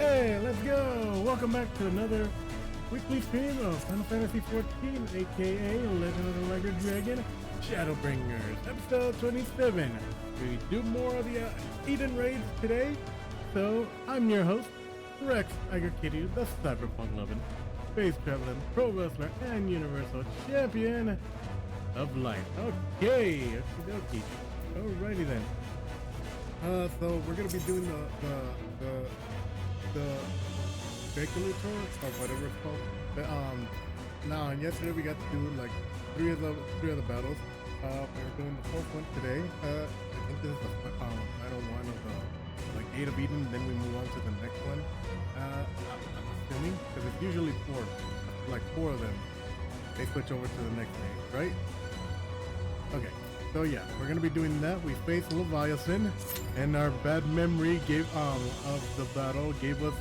Hey, let's go! Welcome back to another weekly stream of Final Fantasy XIV, aka Legend of the Liger Dragon, Shadowbringers, episode 27. We do more of the Eden raids today, so I'm your host, Rex Iger Kitty, the cyberpunk loving, space traveling, pro wrestler, and universal champion of light. Okay, okie dokie. Alrighty then. So we're gonna be doing the regular tour or whatever it's called. But now yesterday we got to do like three of the battles. We're doing the fourth one today. I think this is the final one of the like 8 of Eden. Then we move on to the next one. I'm assuming because it's usually four of them. They switch over to the next day, right? Okay. So yeah, we're gonna be doing that. We faced Leviathan, and our bad memory gave of the battle gave us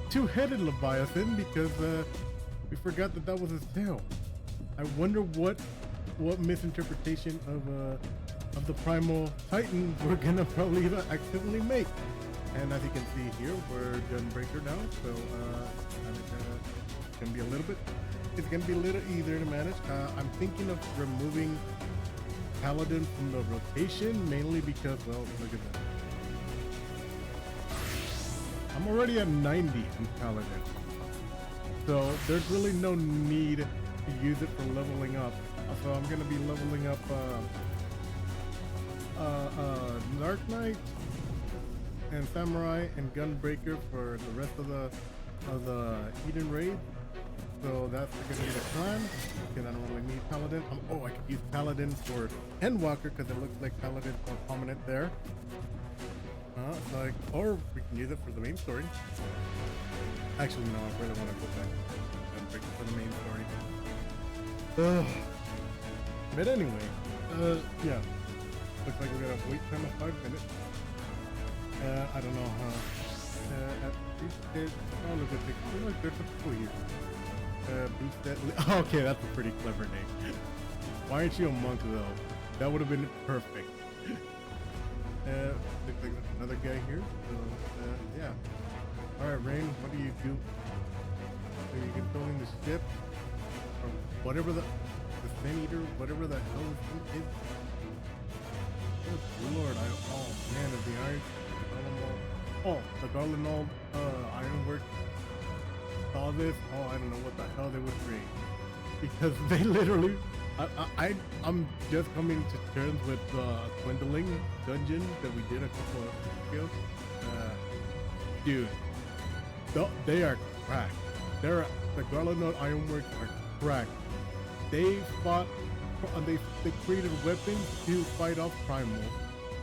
two-headed Leviathan because we forgot that was his tail. I wonder what misinterpretation of the primal Titan we're gonna probably accidentally make. And as you can see here, we're Gunbreaker now, so it's gonna be a little easier to manage. I'm thinking of removing Paladin from the rotation, mainly because, well, look at that. I'm already at 90 in Paladin. So there's really no need to use it for leveling up. So I'm gonna be leveling up Dark Knight and Samurai and Gunbreaker for the rest of the Eden raid. So that's gonna be the plan, because I don't really need Paladin. Oh, I could use Paladin for Endwalker because it looks like Paladin's more prominent there. Or we can use it for the main story. Actually, no, I really want to go back and break it for the main story. But anyway, yeah. Looks like we got a wait time of 5 minutes. I don't know how. Oh, look at this. Look, there's a pool here. Boost that. Okay, that's a pretty clever name. Why aren't you a monk though? That would have been perfect. Looks like there's another guy here. So yeah. All right, Rain. What do you do? Are you controlling the ship or whatever the Sin Eater, whatever the hell this thing is? Good Lord! Oh man, is the iron? The Garland Ironwork saw this, I don't know what the hell they would create, because they literally, I'm just coming to terms with Dwindling dungeon that we did a couple of weeks ago. Dude, they are cracked. The Garland Ironworks are cracked. They fought, they created weapons to fight off Primal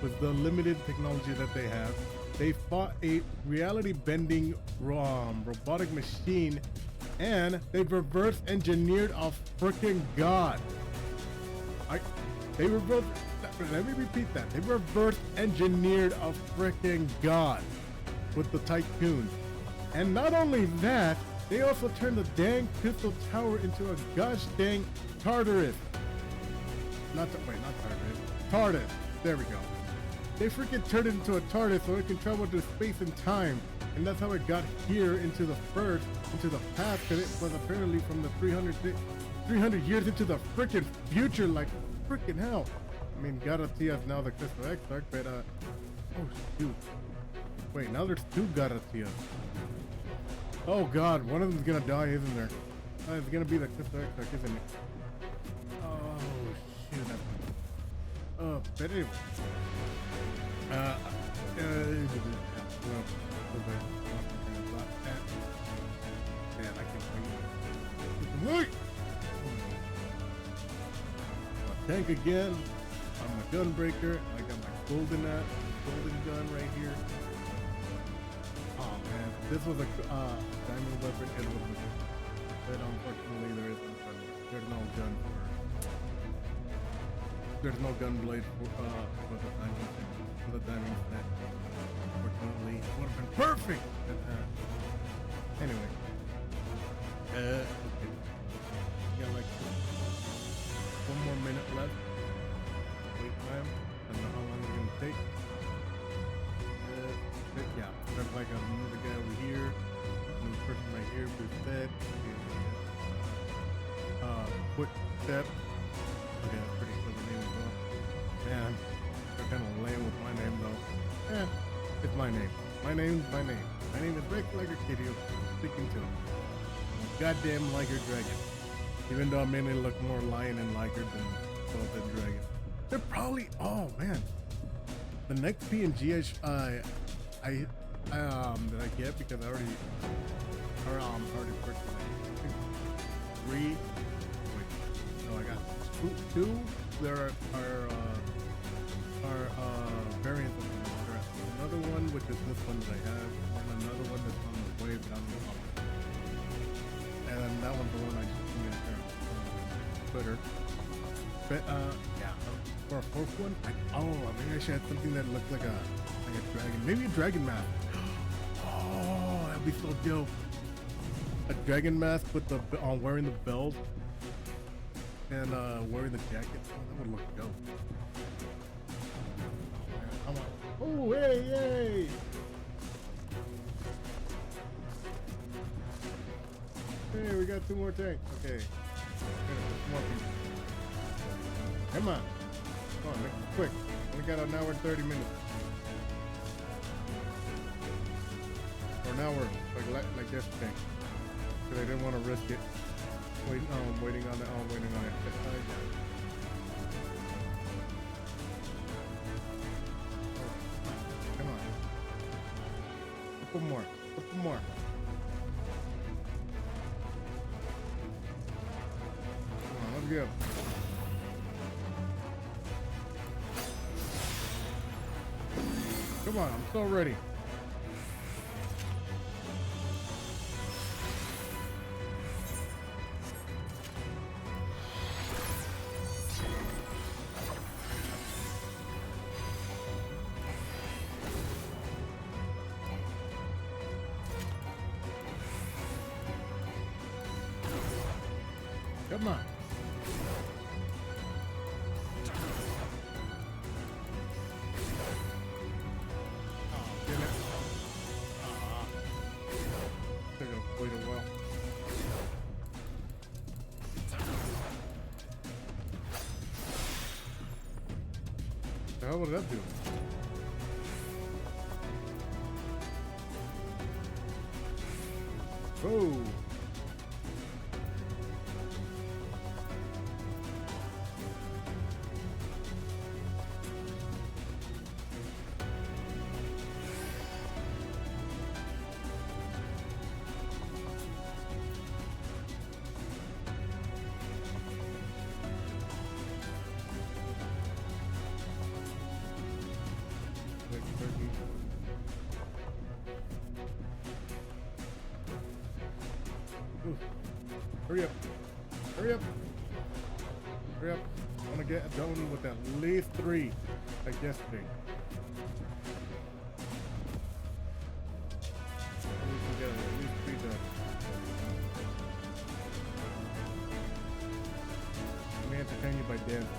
with the limited technology that they have. They fought a reality-bending robotic machine, and they reverse engineered a freaking god. Let me repeat that. They reverse engineered a freaking god with the Tycoon. And not only that, they also turned the dang Crystal Tower into a gosh dang Tartarus. Not Tartarus. TARDIS. There we go. They freaking turned it into a TARDIS so it can travel to space and time. And that's how it got here into the past, because it was apparently from the 300 years into the freaking future, like freaking hell. I mean, Garatia's now the Crystal Exarch, but oh shoot. Wait, now there's two Garatias. Oh god, one of them's gonna die, isn't there? It's gonna be the Crystal Exarch, isn't it? Oh shoot. But anyway. Wait! Tank again. I'm a Gunbreaker. I got my golden gun right here. Oh man, this was a diamond weapon. It was, but unfortunately there's no gun blade for the diamond thing. The diamond set. Unfortunately, it would have been perfect. Anyway, okay. Got like 1 more minute left. Wait time. I don't know how long it's gonna take. But yeah, there's like another guy over here. Liger, Boosted, Quick Step. Okay, that's pretty clever name as well. Man, they're kind of lame with my name though. Eh, it's my name. My name's my name. My name is Rick Liger Kitty. Sticking to it. Goddamn Liger Dragon. Even though I mainly look more lion and liger than dragon. They're probably, oh man. The next PNG that I get because I already purchased like 3. Wait, no, I got two. There are variants of them. There's another one which is this one that I have, and another one that's on the way, but I don't know how much. And that one's the one I just can get here on Twitter. But yeah, for a fourth one, maybe I should have something that looked like a dragon, maybe a dragon mask. Oh, that'd be so dope. A dragon mask with the wearing the belt and wearing the jacket. Oh, that would look dope. Oh, man, oh, hey, yay! Hey, we got 2 more tanks. Okay. More people. Come on. Come on, make it quick. We got an hour and 30 minutes. Or an hour, like yesterday. Because I didn't want to risk it. Waiting on it. Waiting on it. Come on. Couple more. Come on, let's go. Come on, I'm so ready. Come on. What did that do? Oh. Hurry up. Hurry up. Hurry up. I want to get done with at least 3 like yesterday. We can get at least 3 done. Let me entertain you by dancing.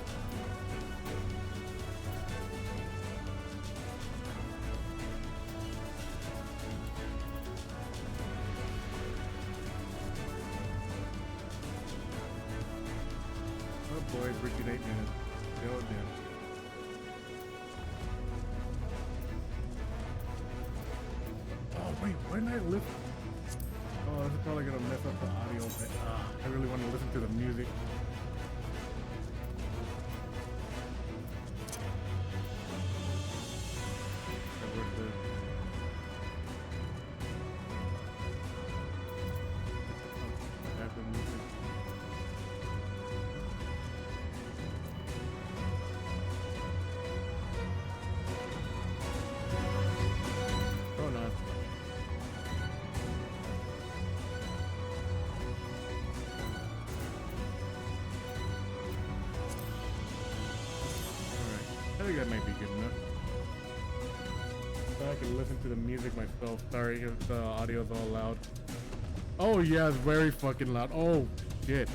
Boys, reaching 8 minutes. Go down. Oh wait, why didn't I lift? Oh, this is probably gonna mess up the audio, but I really want to listen to the music. I think that might be good enough. So I can listen to the music myself. Sorry if the audio's all loud. Oh yeah, it's very fucking loud. Oh shit.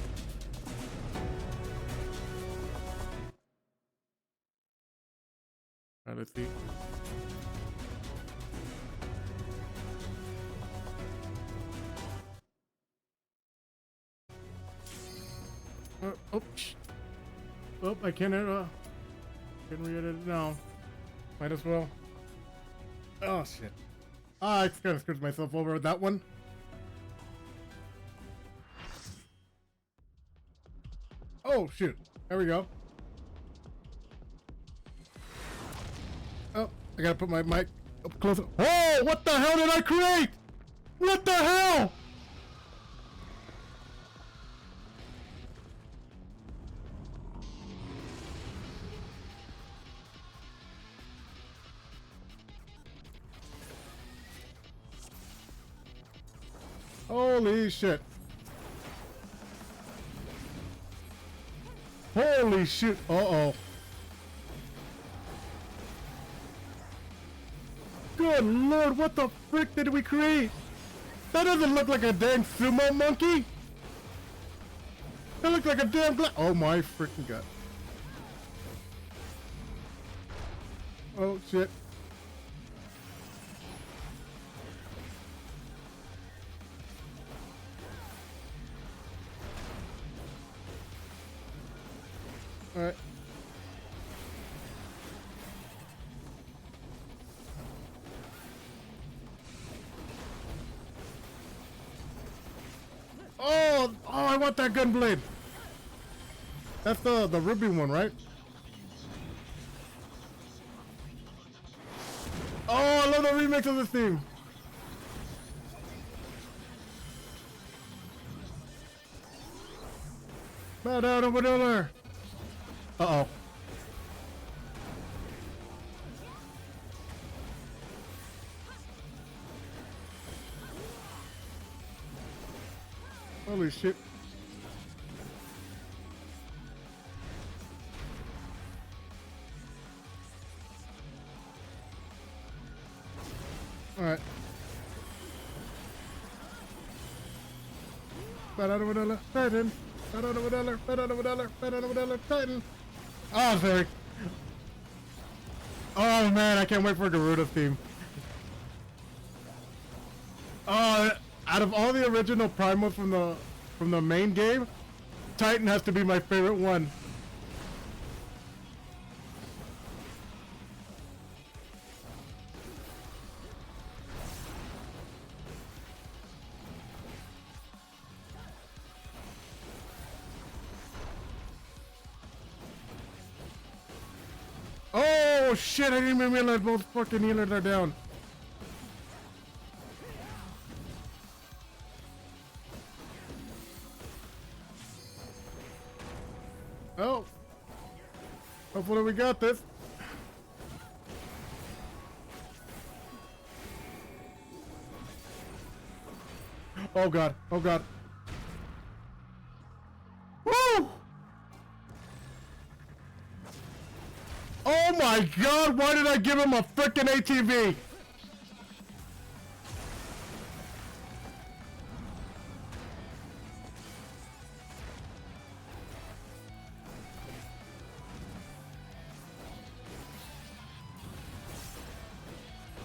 Alright, let's see. Oh, oh, I can't re-edit it now. Might as well. Oh shit. I kind of screwed myself over with that one. Oh shoot. There we go. Oh, I gotta put my mic up closer. Oh, what the hell did I create? What the hell? Holy shit. Holy shit. Uh-oh. Good lord, what the frick did we create? That doesn't look like a dang sumo monkey. That looks like a damn oh my freaking god. Oh shit. Alright. Oh, I want that gun blade. That's the ruby one, right? Oh, I love the remix of this theme. Bow down over there. Uh-oh. Holy shit. Alright. Titan. Titan. Oh, sorry. Oh man, I can't wait for Garuda's theme. Out of all the original primals from the main game, Titan has to be my favorite one. Oh shit, I didn't even realize both fucking healers are down. Oh. Hopefully we got this. Oh god, oh god. Woo! Oh my god, why did I give him a frickin' ATV?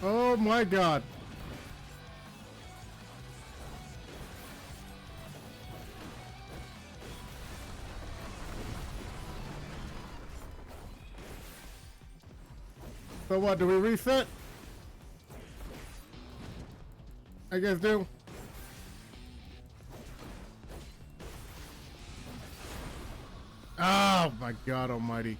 Oh my god. So what, do we reset? I guess do. Oh my god almighty.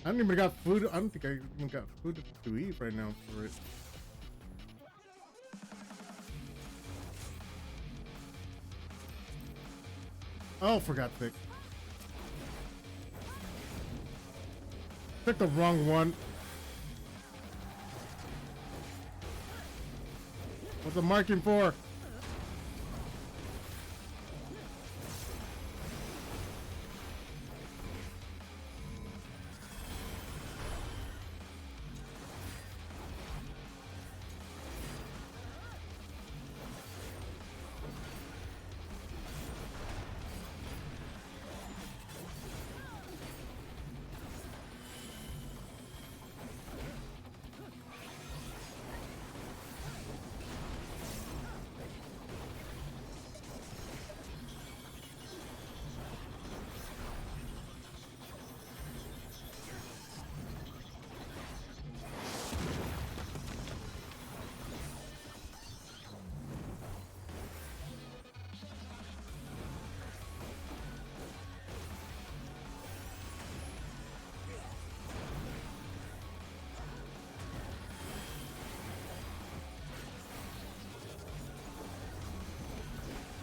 I don't even got food. I don't think I even got food to eat right now for it. Oh, for God's sake. Picked the wrong one. What's the marking for?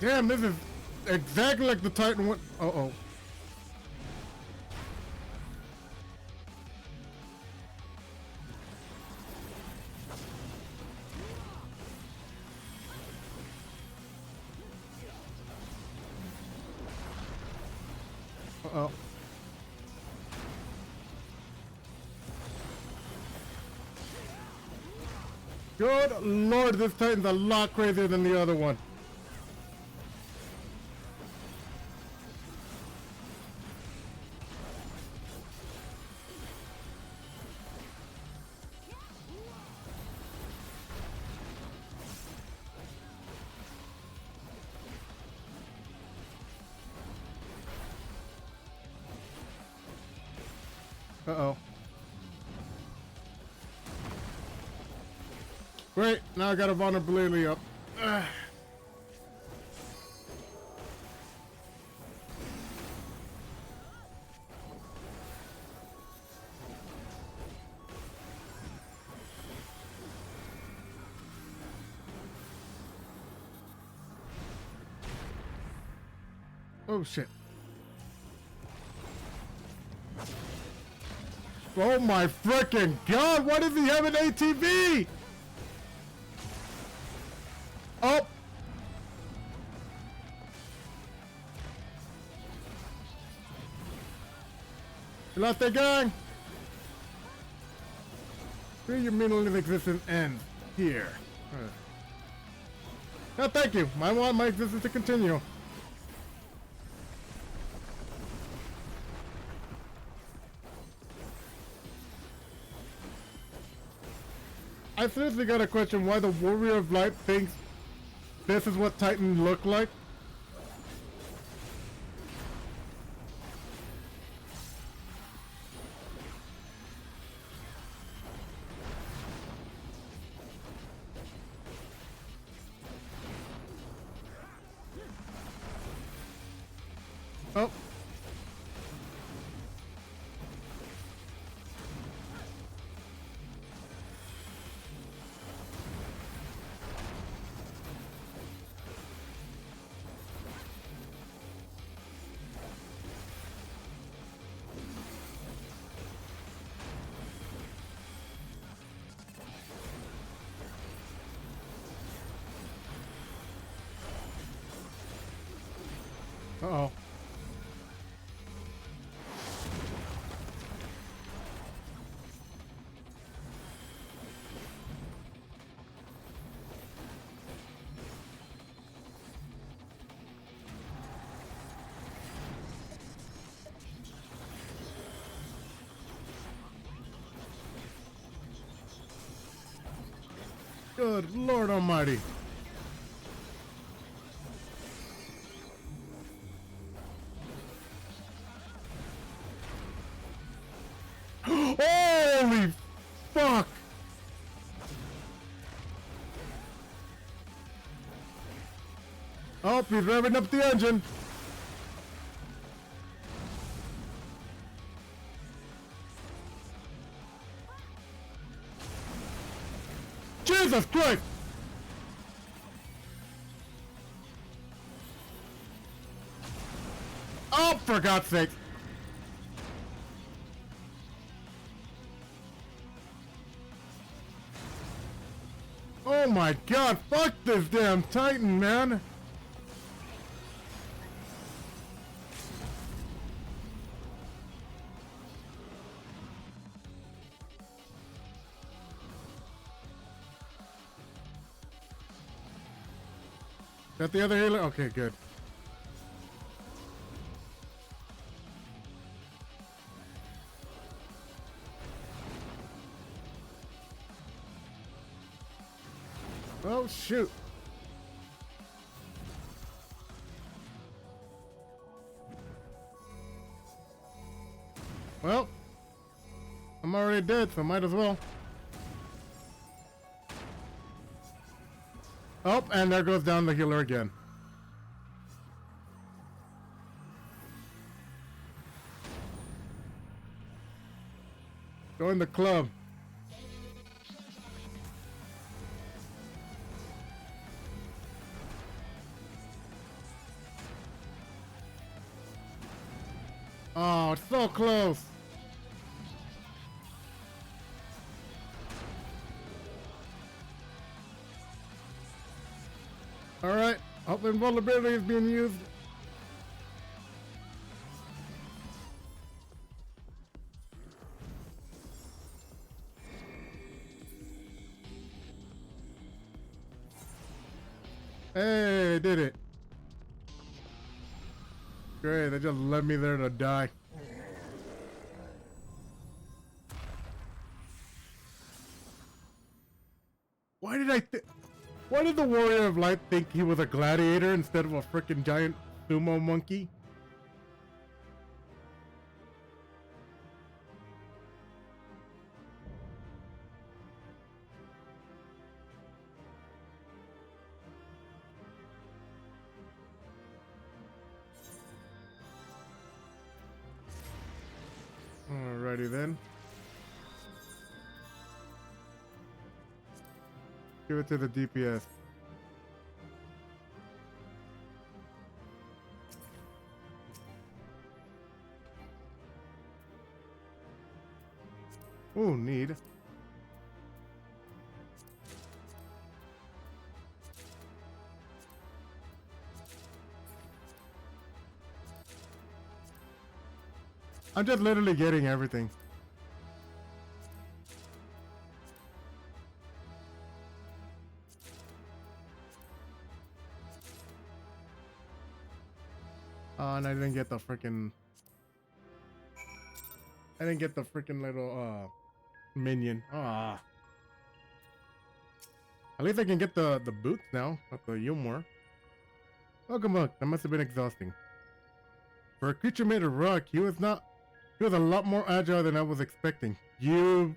Damn, this is exactly like the Titan one. Uh-oh. Uh-oh. Good lord, this Titan's a lot crazier than the other one. Uh-oh. Great, now I got a vulnerability up. Ugh. Oh shit. Oh my frickin' god, why does he have an ATV? Oh! You lost that gang? Where your meaningless existence ends. Here. No, thank you. I want my existence to continue. I seriously got a question why the Warrior of Light thinks this is what Titan look like. Oh. Uh-oh. Good Lord Almighty. Holy fuck! Oh, he's revving up the engine. Jesus Christ! Oh, for God's sake! Oh my god, fuck this damn Titan, man! Got the other healer? Okay, good. Oh, shoot. Well, I'm already dead, so might as well. Oh, and there goes down the healer again. Join the club. Oh, it's so close. Alright, hope invulnerability is being used. Hey, did it. Great, they just left me there to die. Why did the Warrior of Light think he was a gladiator instead of a freaking giant sumo monkey? Alrighty then. Give it to the DPS. Ooh, need. I'm just literally getting everything. Oh, and I didn't get the freaking. I didn't get the freaking little minion. Ah. At least I can get the boots now. Not the Yumor. Welcome back. That must have been exhausting. For a creature made of rock, he was a lot more agile than I was expecting. You're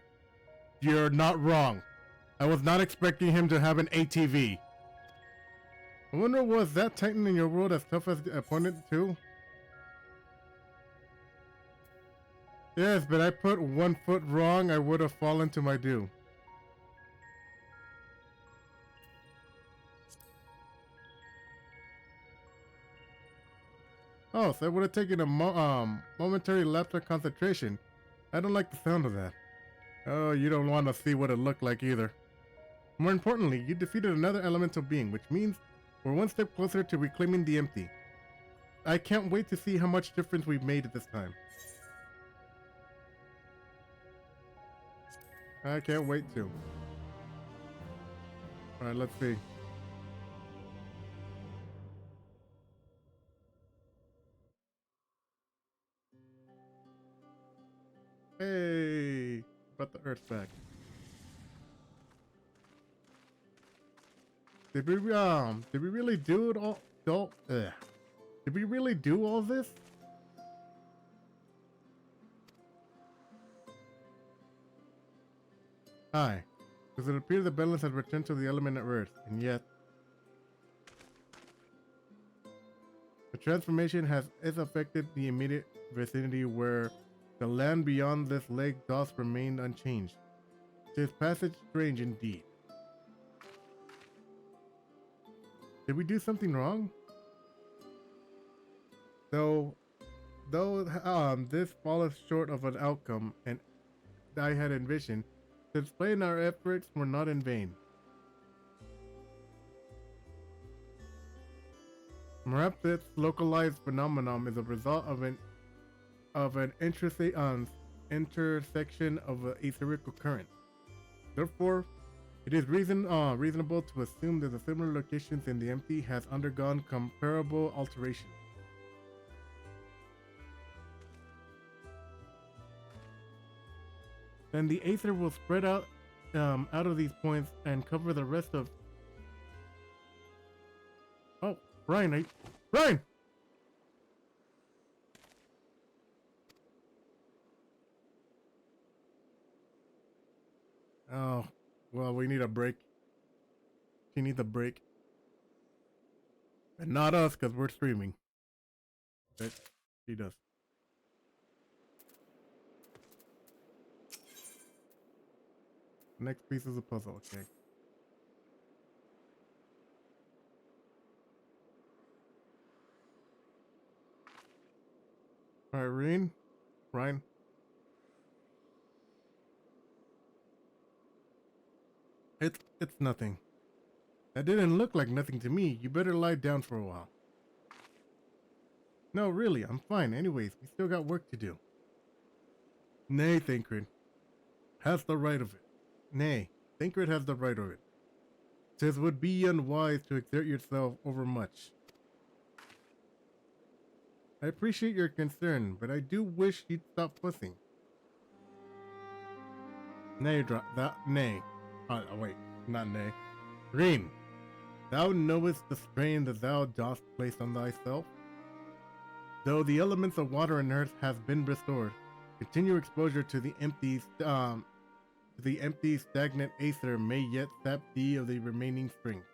not wrong. I was not expecting him to have an ATV. I wonder, was that Titan in your world as tough as the opponent too? Yes, but I put 1 foot wrong, I would have fallen to my doom. Oh, so it would have taken a momentary lapse of concentration. I don't like the sound of that. Oh, you don't want to see what it looked like either. More importantly, you defeated another elemental being, which means we're one step closer to reclaiming the empty. I can't wait to see how much difference we've made at this time. I can't wait to. Alright, let's see. Hey! Brought the earth back. Did we really do it all? Did we really do all this? Hi. Does it appear the balance has returned to the element of Earth, and yet the transformation has affected the immediate vicinity where the land beyond this lake does remain unchanged. This passage strange indeed. Did we do something wrong? Though this falls short of an outcome and I had envisioned, displaying our efforts were not in vain. Perhaps this localized phenomenon is a result of an intersection of etherical currents. Therefore, it is reasonable to assume that the similar locations in the empty has undergone comparable alterations. Then the aether will spread out of these points and cover the rest of. Oh, Brian! Brian! Oh, well, we need a break. She needs a break. And not us, because we're streaming. But she does. Next piece is a puzzle, okay. Irene? Ryan? It's nothing. That didn't look like nothing to me. You better lie down for a while. No, really, I'm fine. Anyways, we still got work to do. Nay, Thancred has the right of it. Nay, Thancred has the right of it. Says would be unwise to exert yourself overmuch. I appreciate your concern, but I do wish you'd stop fussing. Nay, nay. Wait, not nay. Green, thou knowest the strain that thou dost place on thyself. Though the elements of water and earth have been restored, continued exposure to the empty, stagnant aether may yet sap thee of the remaining strength.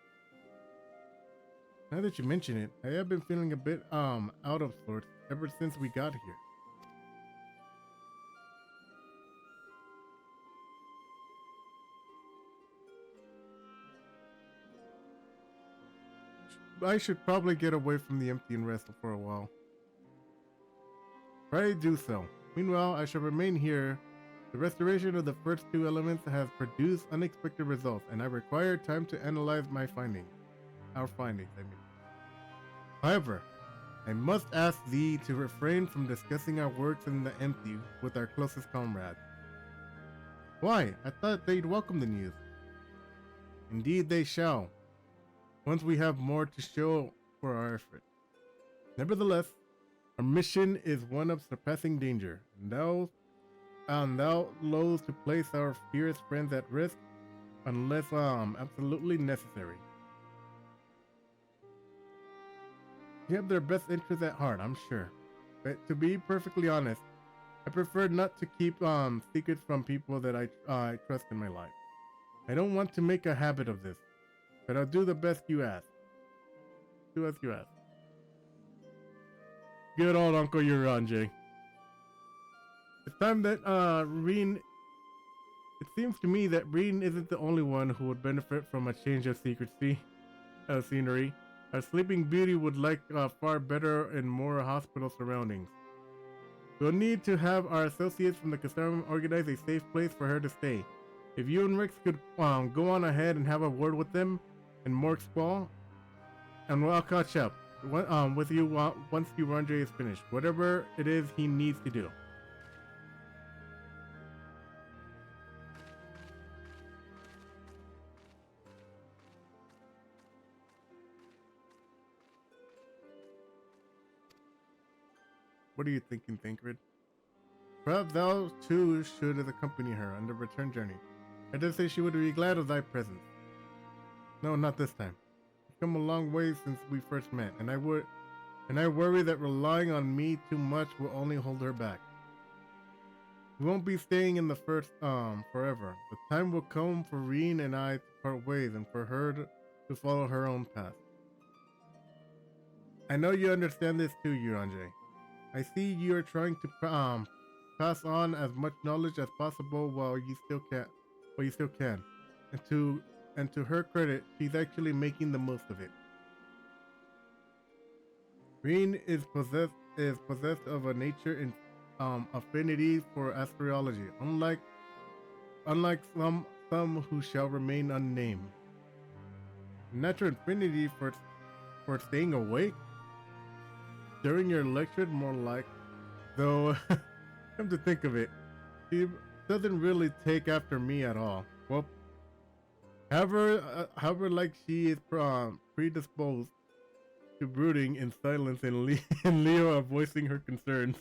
Now that you mention it, I have been feeling a bit, out of sorts ever since we got here. I should probably get away from the empty and rest for a while. Pray do so. Meanwhile, I shall remain here. The restoration of the first two elements has produced unexpected results, and I require time to analyze my findings. Our findings, I mean. However, I must ask thee to refrain from discussing our works in the empty with our closest comrades. Why? I thought they'd welcome the news. Indeed they shall, once we have more to show for our effort. Nevertheless, our mission is one of surpassing danger, and thou loath to place our dearest friends at risk unless absolutely necessary. You have their best interests at heart, I'm sure. But to be perfectly honest, I prefer not to keep secrets from people that I trust in my life. I don't want to make a habit of this, but I'll do the best you ask. Do as you ask. Good old Uncle Uranji. It's time that Reen. It seems to me that Reen isn't the only one who would benefit from a change of scenery. Our Sleeping Beauty would like far better and more hospital surroundings. We'll need to have our associates from the Castellum organize a safe place for her to stay. If you and Rex could go on ahead and have a word with them and Mork's Ball, and I'll catch up with you once Uranji is finished. Whatever it is he needs to do. What are you thinking, Thancred? Perhaps thou too should accompany her on the return journey. I did say she would be glad of thy presence. No, not this time. We've come a long way since we first met, and I worry that relying on me too much will only hold her back. We won't be staying in the first forever. The time will come for Reen and I to part ways, and for her to follow her own path. I know you understand this too, Uranji. I see you are trying to pass on as much knowledge as possible while you still can. And to her credit, she's actually making the most of it. Reen is possessed of a nature in affinity for astrology, unlike some who shall remain unnamed. Natural affinity for staying awake. During your lecture, more like, though, come to think of it, she doesn't really take after me at all. Well, however, like she is predisposed to brooding in silence, and Leo are voicing her concerns.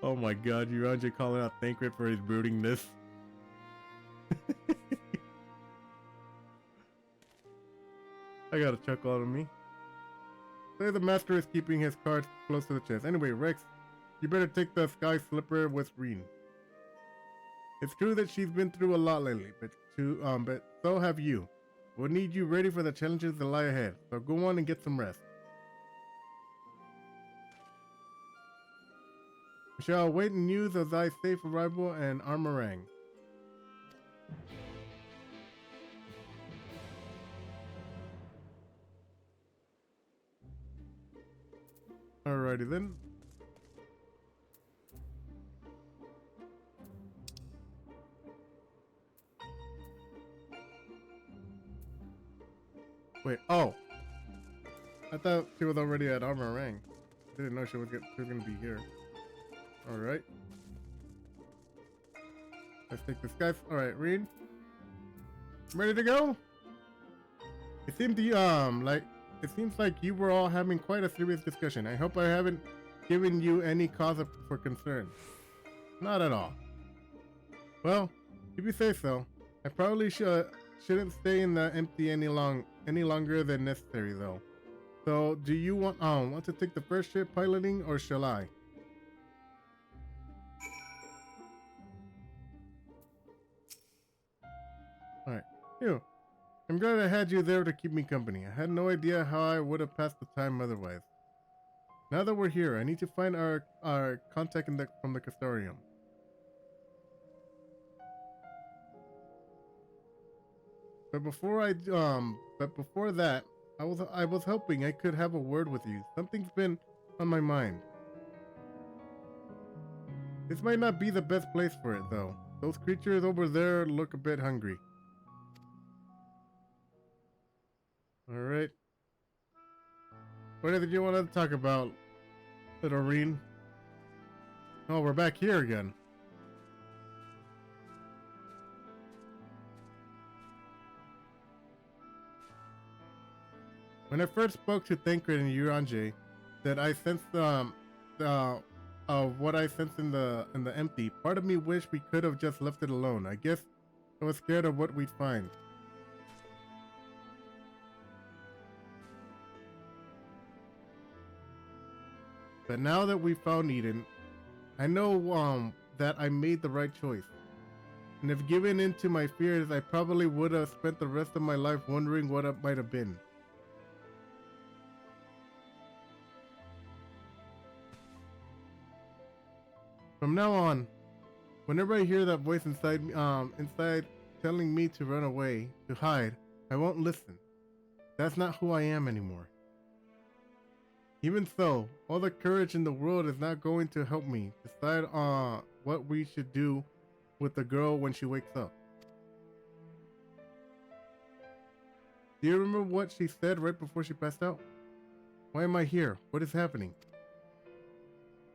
Oh my God, Uranji calling out Thancred for his broodingness. I got a chuckle out of me. Say the master is keeping his cards close to the chest. Anyway, Rex, you better take the sky slipper with Reen. It's true that she's been through a lot lately, but so have you. We'll need you ready for the challenges that lie ahead, so go on and get some rest. We shall await news of thy safe arrival and Armorang. Alrighty then. Wait, oh. I thought she was already at Armor Rank. Didn't know she was gonna be here. Alright. Let's take this guy. Alright, Reed. Ready to go? It seemed it seems like you were all having quite a serious discussion. I hope I haven't given you any cause for concern. Not at all. Well, if you say so, I probably shouldn't stay in the empty any longer than necessary though. So, do you want to take the first ship piloting, or shall I? Alright. You. I'm glad I had you there to keep me company. I had no idea how I would have passed the time otherwise. Now that we're here, I need to find our contact from the Custodium. But before that, I was hoping I could have a word with you. Something's been on my mind. This might not be the best place for it, though. Those creatures over there look a bit hungry. Alright. What did you want to talk about, little Reen? Oh, we're back here again. When I first spoke to Thancred and Uranje, that I sensed what I sensed in the empty. Part of me wished we could have just left it alone. I guess I was scared of what we'd find. But now that we found Eden, I know that I made the right choice. And if given in to my fears, I probably would have spent the rest of my life wondering what it might have been. From now on, whenever I hear that voice inside telling me to run away, to hide, I won't listen. That's not who I am anymore. Even so, all the courage in the world is not going to help me decide on what we should do with the girl when she wakes up. Do you remember what she said right before she passed out? Why am I here? What is happening?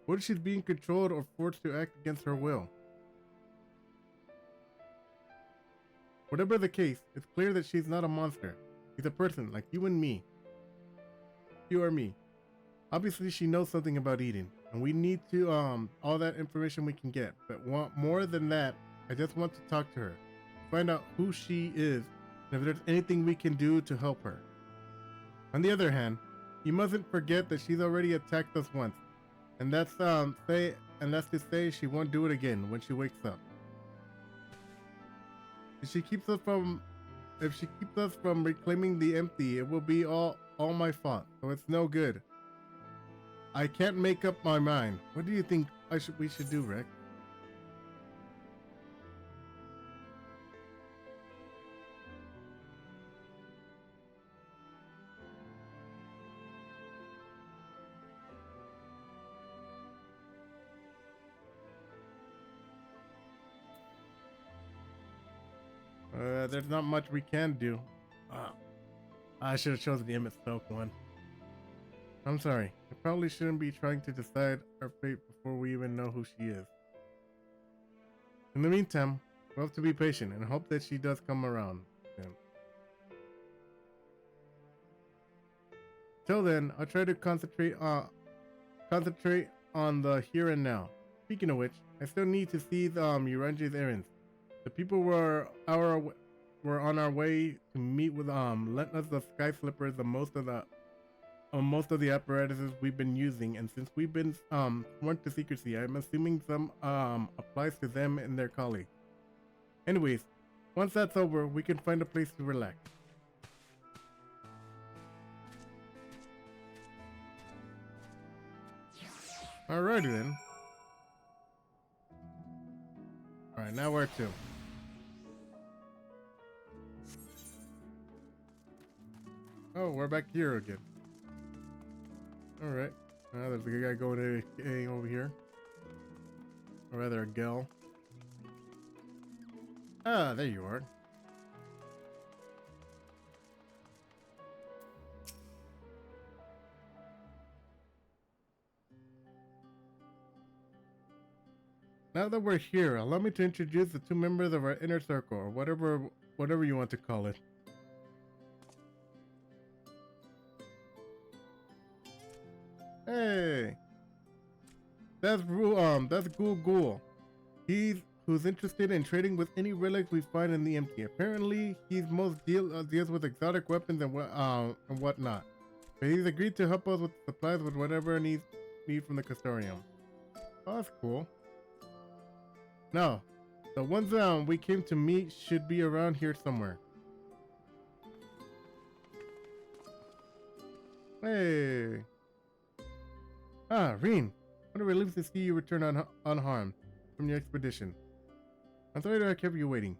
What if she's being controlled or forced to act against her will? Whatever the case, it's clear that she's not a monster. She's a person like you and me. You or me. Obviously, she knows something about Eden, and we need to all that information we can get. But more than that, I just want to talk to her, find out who she is, and if there's anything we can do to help her. On the other hand, you mustn't forget that she's already attacked us once, and that's to say she won't do it again when she wakes up. If she keeps us from reclaiming the empty, it will be all my fault. So it's no good. I can't make up my mind. What do you think we should do, Rick? There's not much we can do. I should have chosen the Emmett Stoke one. I'm sorry. I probably shouldn't be trying to decide our fate before we even know who she is. In the meantime, we'll have to be patient and hope that she does come around soon. Till then, I'll try to concentrate on the here and now. Speaking of which, I still need to see Uranji's errands. The people were on our way to meet with lent us the sky slippers and most of the apparatuses we've been using, and since we've been sworn to secrecy, I'm assuming some applies to them and their colleagues. Anyways, once that's over, we can find a place to relax. Alrighty then. Alright, now where to? Oh, we're back here again. Alright. There's a guy going over here. Or rather, a gal. Ah, there you are. Now that we're here, allow me to introduce the two members of our inner circle, or whatever you want to call it. Hey, that's Ghoul Ghoul. He's who's interested in trading with any relic we find in the empty. Apparently, he's deals with exotic weapons and whatnot. But he's agreed to help us with supplies with whatever need from the custodian. Oh, that's cool. Now, the ones we came to meet should be around here somewhere. Hey. Ah, Reen. What a relief to see you return unharmed from your expedition. I'm sorry that I kept you waiting.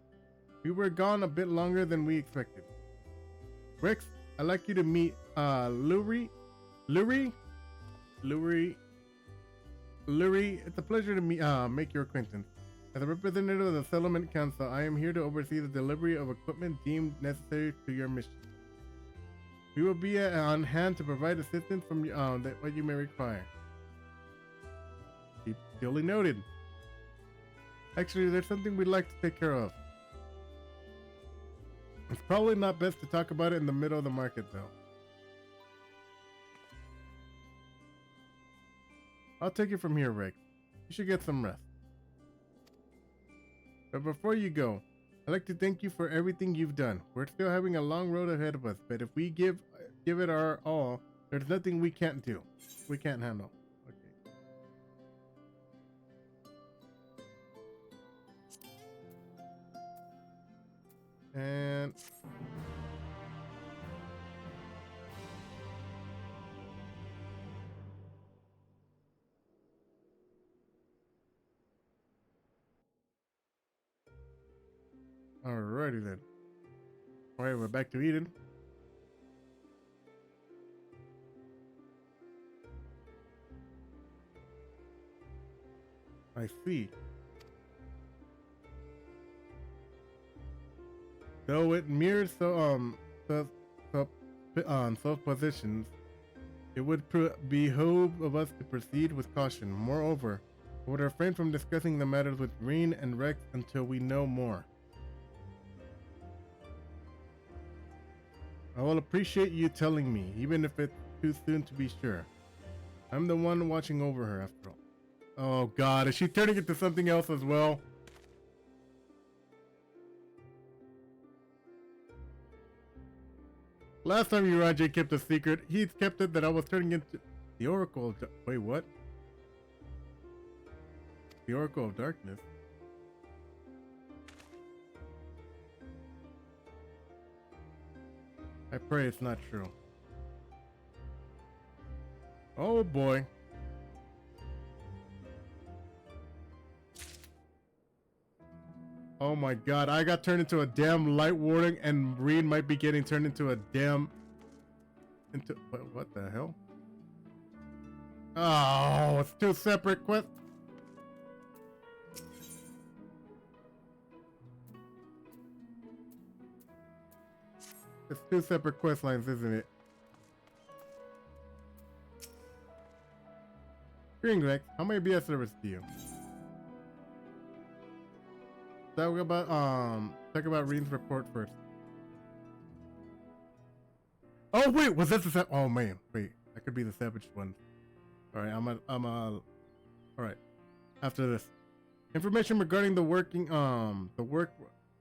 We were gone a bit longer than we expected. Rex, I'd like you to meet Lurie. It's a pleasure to make your acquaintance. As a representative of the Settlement Council, I am here to oversee the delivery of equipment deemed necessary to your mission. We will be on hand to provide assistance from what you may require. Duly noted. Actually, there's something we'd like to take care of. It's probably not best to talk about it in the middle of the market, though. I'll take it from here, Rex. You should get some rest. But before you go, I'd like to thank you for everything you've done. We're still having a long road ahead of us, but if we give it our all, there's nothing we can't do. We can't handle. Okay. And alrighty then. Alright, we're back to Eden. I see. Though it mirrors self-positions, it would behoove of us to proceed with caution. Moreover, I would refrain from discussing the matters with Reen and Rex until we know more. I will appreciate you telling me, even if it's too soon to be sure. I'm the one watching over her, after all. Oh god, is she turning into something else as well? Last time Uraje kept a secret, he's kept it that I was turning into the Oracle of wait, what? The Oracle of Darkness? I pray it's not true. Oh boy. Oh my god, I got turned into a damn light warning and Reed might be getting turned into a damn... What the hell? Oh, it's two separate quests. It's two separate quest lines, isn't it? Greetings, Rex. How may I be of service to you? Talk about Reen's report first. Oh wait, was that the oh man, wait, that could be the savage one. Alright, alright. After this. Information regarding the work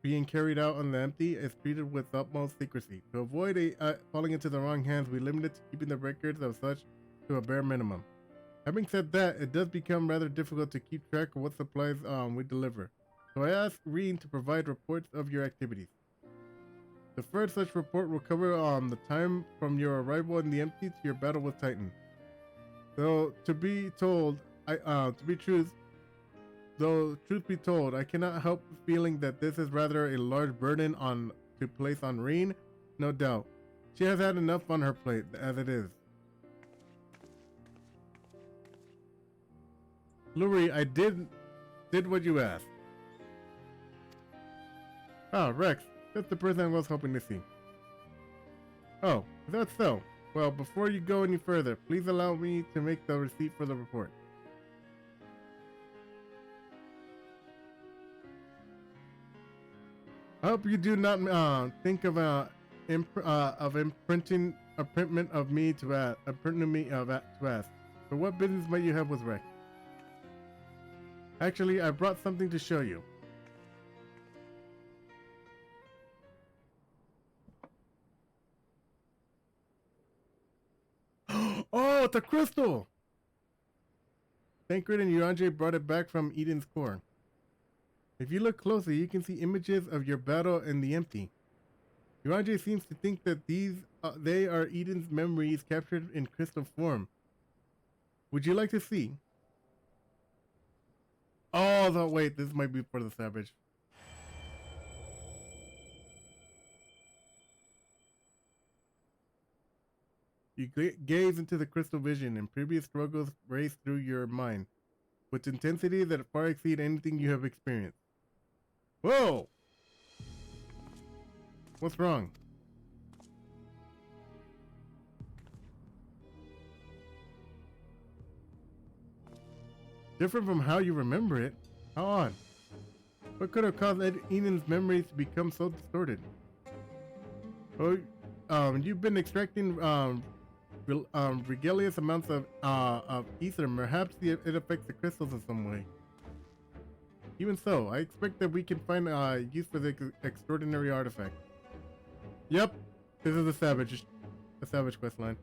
being carried out on the empty is treated with utmost secrecy. To avoid falling into the wrong hands, we limited to keeping the records of such to a bare minimum. Having said that, it does become rather difficult to keep track of what supplies we deliver. So I asked Reen to provide reports of your activities. The first such report will cover the time from your arrival in the empty to your battle with Titan. Though truth be told, I cannot help feeling that this is rather a large burden to place on Reen. No doubt, she has had enough on her plate as it is. Lurie, I did what you asked. Ah, Rex, that's the person I was hoping to see. Oh, is that so? Well, before you go any further, please allow me to make the receipt for the report. I hope you do not think of imprinting a printment of me to ask. A printment of me to ask. For what business might you have with Rex? Actually, I brought something to show you. Oh, it's a crystal! Tancred and Uranje brought it back from Eden's core. If you look closely, you can see images of your battle in the empty. Uranje seems to think that they are Eden's memories captured in crystal form. Would you like to see? Oh, wait, this might be for the Savage. You gaze into the crystal vision, and previous struggles race through your mind, with intensity that far exceed anything you have experienced. Whoa! What's wrong? Different from how you remember it? How odd. What could have caused Eden's memories to become so distorted? Oh, you've been extracting regalious amounts of ether. Perhaps it affects the crystals in some way. Even so, I expect that we can find use for the extraordinary artifact. Yep, this is the Savage questline.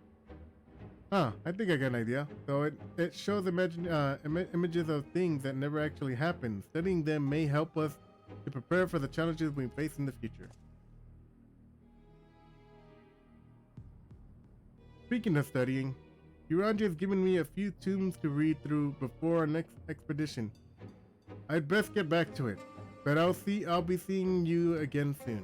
Huh, I think I got an idea. So it shows images of things that never actually happened. Studying them may help us to prepare for the challenges we face in the future. Speaking of studying, Uranje has given me a few tombs to read through before our next expedition. I'd best get back to it, but I'll be seeing you again soon.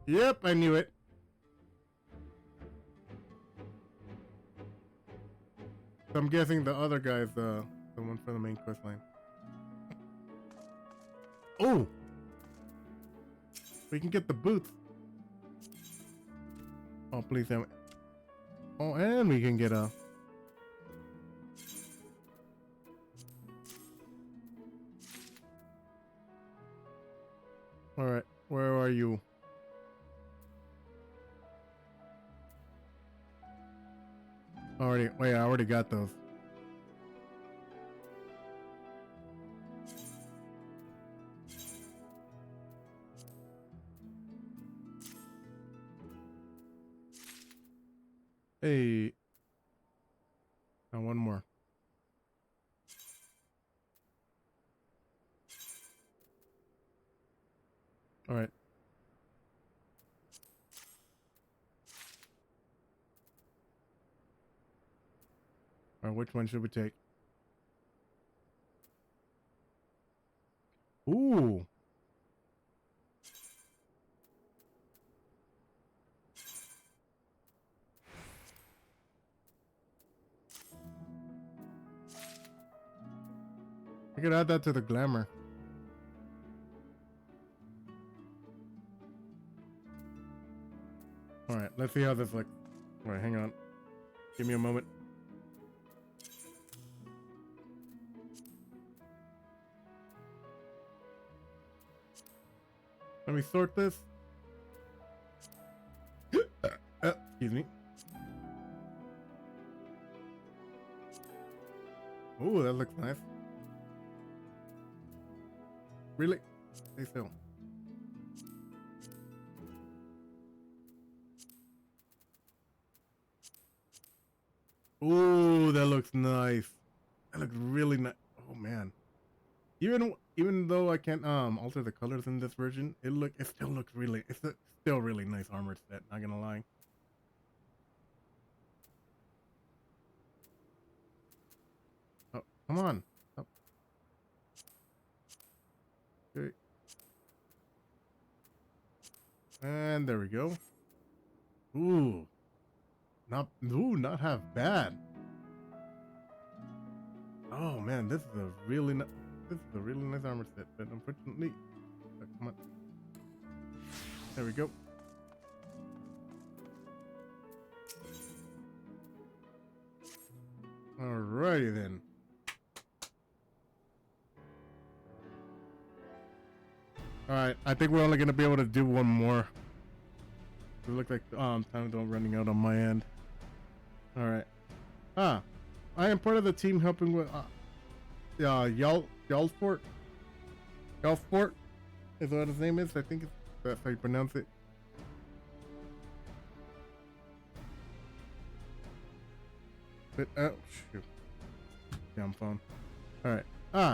Yep, I knew it. So I'm guessing the other guy's the one for the main quest line. Oh! We can get the boots. Oh, please damn it. Oh, and we can get a... Alright, where are you? Wait, I already got those. Hey. Now one more. All right. All right, which one should we take? Ooh. I could add that to the glamour. All right, let's see how this looks. All right, hang on. Give me a moment. Let me sort this. Excuse me. Oh, that looks nice. Really? Stay still. Oh, that looks nice. That looks really nice. Oh man. Even though I can't alter the colors in this version, it still looks really still really nice armor set, not gonna lie. Oh, come on. Oh. Okay. And there we go. Ooh. Not half bad. Oh man, this is a really nice armor set, but unfortunately, come on. There we go. Alrighty then. Alright, I think we're only gonna be able to do one more. It looks like time's all running out on my end. Alright. I am part of the team helping with Yalfort. Yalfort is what his name is. I think that's how you pronounce it. But shoot. Damn phone. Alright.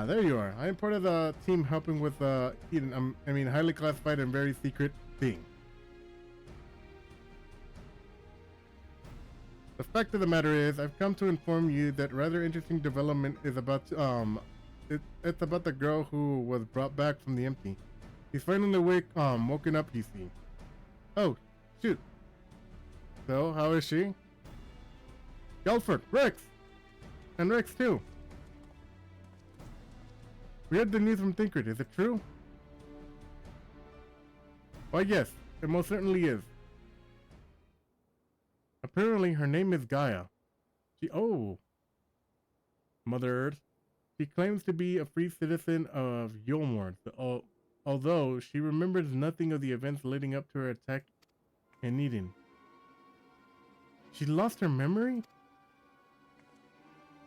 There you are. I am part of the team helping with Eden. Highly classified and very secret thing. The fact of the matter is, I've come to inform you that rather interesting development is about it's about the girl who was brought back from the empty. She's finally woken up, you see. Oh, shoot. So, how is she? Galford, Rex! And Rex too. We heard the news from Thinkert, is it true? Why yes, it most certainly is. Apparently her name is Gaia. Mother Earth. She claims to be a free citizen of Yulmore, although she remembers nothing of the events leading up to her attack in Eden. She lost her memory?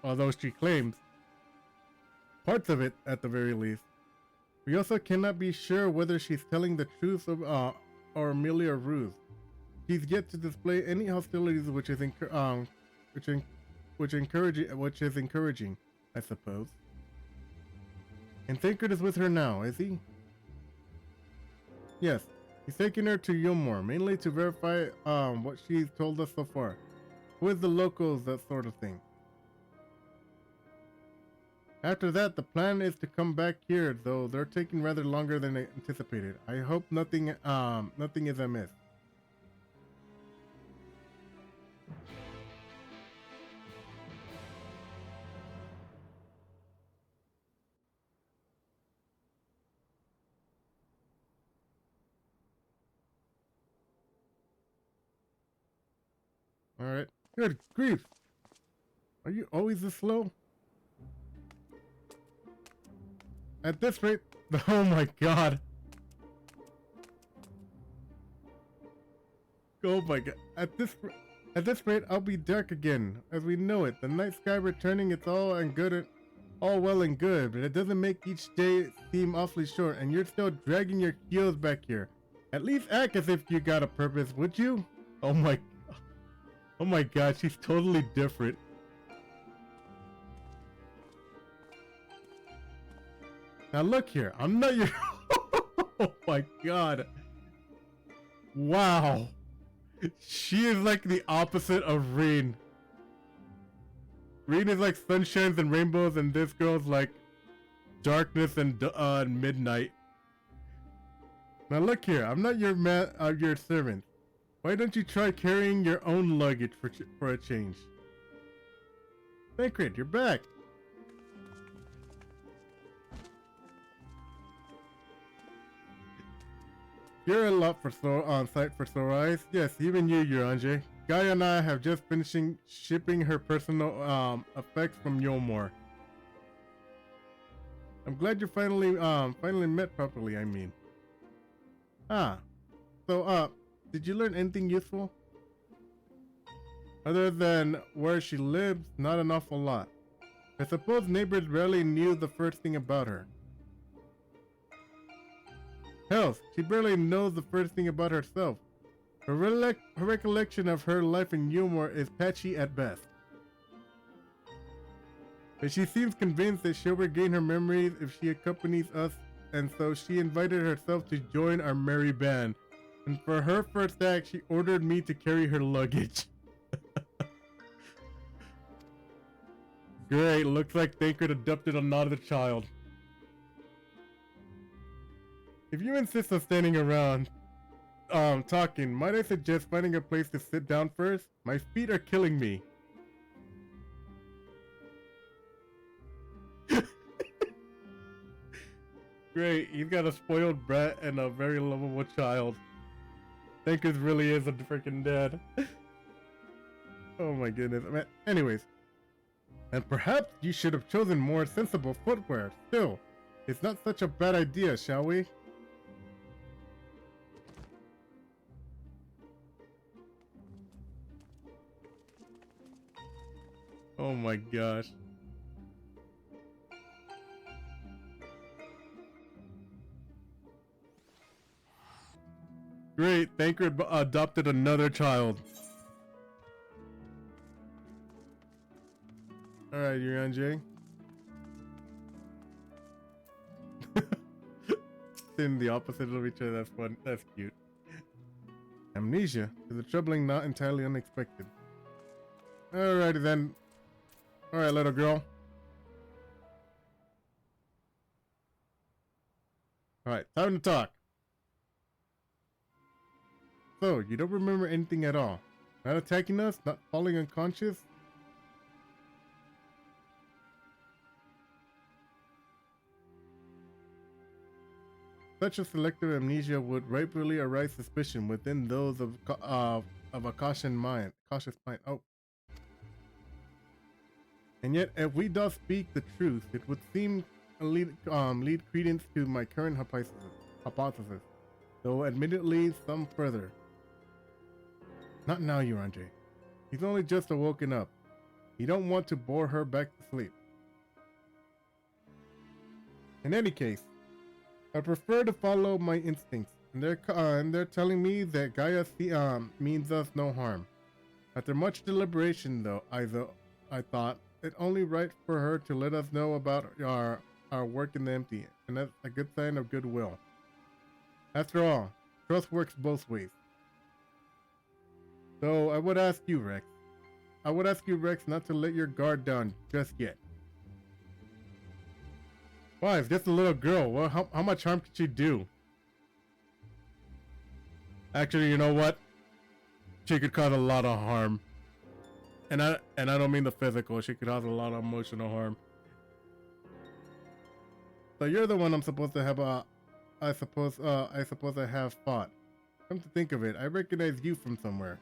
Although she claims parts of it at the very least. We also cannot be sure whether she's telling the truth or merely a ruse. She's yet to display any hostilities, which is encouraging, I suppose. And Thinkert is with her now, is he? Yes, he's taking her to Yulmore, mainly to verify what she's told us so far. With the locals, that sort of thing. After that, the plan is to come back here, though they're taking rather longer than anticipated. I hope nothing is amiss. Alright. Good grief! Are you always this slow? At this rate, oh my god. Oh my god. At this rate, I'll be dark again, as we know it. The night sky returning, it's all well and good, but it doesn't make each day seem awfully short, and you're still dragging your heels back here. At least act as if you got a purpose, would you? Oh my god, she's totally different. Now look here, I'm not your... Oh my god. Wow. She is like the opposite of Reen. Reen is like sunshines and rainbows, and this girl's like darkness and midnight. Now look here, I'm not your your servant. Why don't you try carrying your own luggage for a change? Thinkert, you're back. You're a lot on site for sore eyes. Yes, even you, Urange. Gaia and I have just finishing shipping her personal effects from Yulmore. I'm glad you finally met properly, I mean. So did you learn anything useful? Other than where she lives, not an awful lot. I suppose neighbors rarely knew the first thing about her. Hell, she barely knows the first thing about herself. Her recollection of her life in Yulmore is patchy at best. But she seems convinced that she'll regain her memories if she accompanies us, and so she invited herself to join our merry band. And for her first act, she ordered me to carry her luggage. Great, looks like Thinkert adopted another child. If you insist on standing around, talking, might I suggest finding a place to sit down first? My feet are killing me. Great, he's got a spoiled brat and a very lovable child. Thinkert really is a freaking dad. Oh my goodness. Anyways. And perhaps you should have chosen more sensible footwear. Still, it's not such a bad idea, shall we? Oh my gosh. Great, Thancred adopted another child. Alright, you're on Jay. In the opposite of each other, that's fun. That's cute. Amnesia is a troubling, not entirely unexpected. Alrighty then. Alright, little girl. Alright, time to talk. So, you don't remember anything at all? Not attacking us? Not falling unconscious? Such a selective amnesia would rightfully arouse suspicion within those of a cautious mind. Oh. And yet, if we does speak the truth, it would seem lead credence to my current hypothesis, though admittedly some further. Not now, Uranje. He's only just awoken up. You don't want to bore her back to sleep. In any case, I prefer to follow my instincts, and they're telling me that Gaia means us no harm. After much deliberation, though, I thought it only right for her to let us know about our work in the empty, and that's a good sign of goodwill. After all, trust works both ways. So I would ask you, Rex. Not to let your guard down just yet. Why, if just a little girl, well, how much harm could she do? Actually, you know what? She could cause a lot of harm. And I don't mean the physical. She could cause a lot of emotional harm. So you're the one I'm supposed to have I suppose I have fought. Come to think of it, I recognize you from somewhere.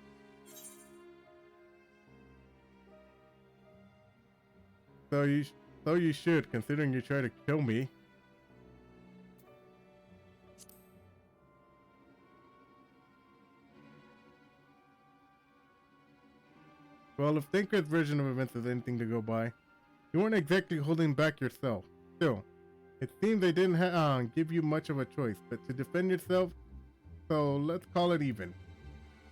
So you should, considering you tried to kill me. Well, if Thancred's version of events is anything to go by, you weren't exactly holding back yourself. Still, it seems they didn't give you much of a choice, but to defend yourself, so let's call it even.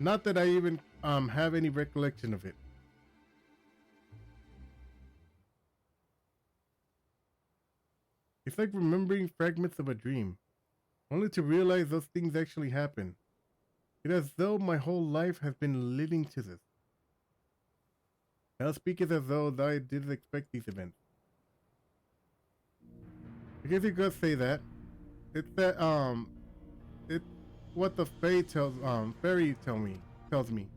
Not that I even have any recollection of it. It's like remembering fragments of a dream, only to realize those things actually happen. It's as though my whole life has been living to this. I'll speak it as though I didn't expect these events. I guess you could say that. It's that it's what the fairy tells me.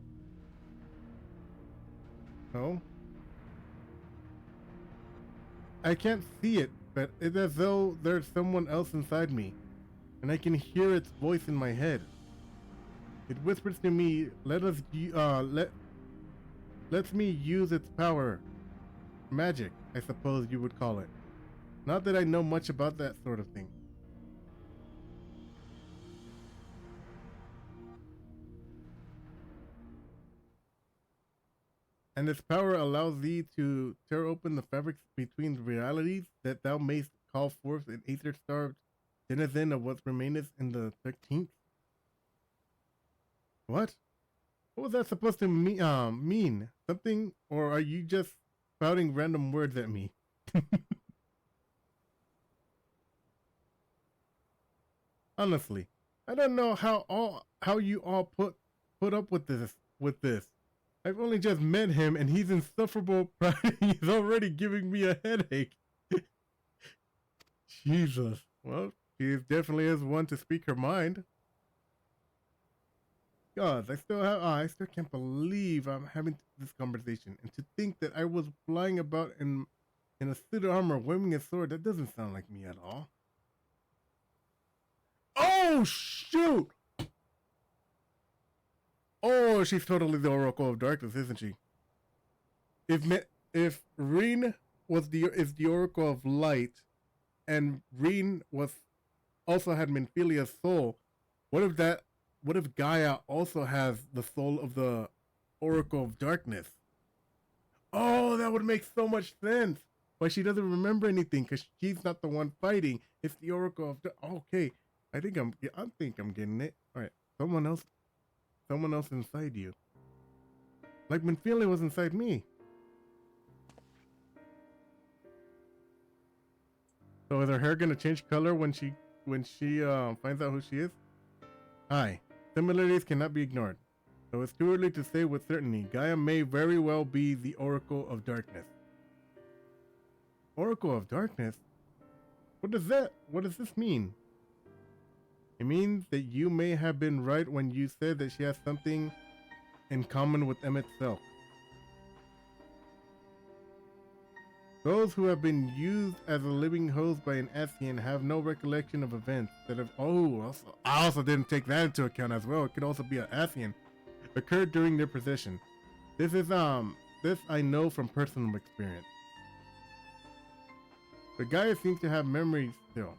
No? I can't see it, but it's as though there's someone else inside me, and I can hear its voice in my head. It whispers to me, lets me use its power. Magic, I suppose you would call it. Not that I know much about that sort of thing. And its power allows thee to tear open the fabrics between the realities that thou mayst call forth an aether-starved denizen of what remaineth in the 13th. What? What was that supposed to mean? Something? Or are you just spouting random words at me? Honestly, I don't know how you all put up with this. I've only just met him and he's insufferable. He's already giving me a headache. Jesus. Well, she definitely is one to speak her mind. God, I still can't believe I'm having this conversation. And to think that I was flying about in a suit of armor, waving a sword, that doesn't sound like me at all. Oh, shoot! Oh, she's totally the Oracle of Darkness, isn't she? If Reen is the Oracle of Light, and Reen also had Minfilia's soul, what if Gaia also has the soul of the Oracle of Darkness? Oh, that would make so much sense. Why she doesn't remember anything, because she's not the one fighting. It's the Oracle of okay. I think I'm getting it. All right. Someone else inside you. Like Minfilia was inside me. So is her hair gonna change color when she finds out who she is? Hi. Similarities cannot be ignored. Though it's too early to say with certainty, Gaia may very well be the Oracle of Darkness. Oracle of Darkness? What does this mean? It means that you may have been right when you said that she has something in common with Emmet Self. Those who have been used as a living host by an Ascian have no recollection of events that have. I also didn't take that into account as well. It could also be an Ascian occurred during their possession. This I know from personal experience. The Gaia seems to have memories still,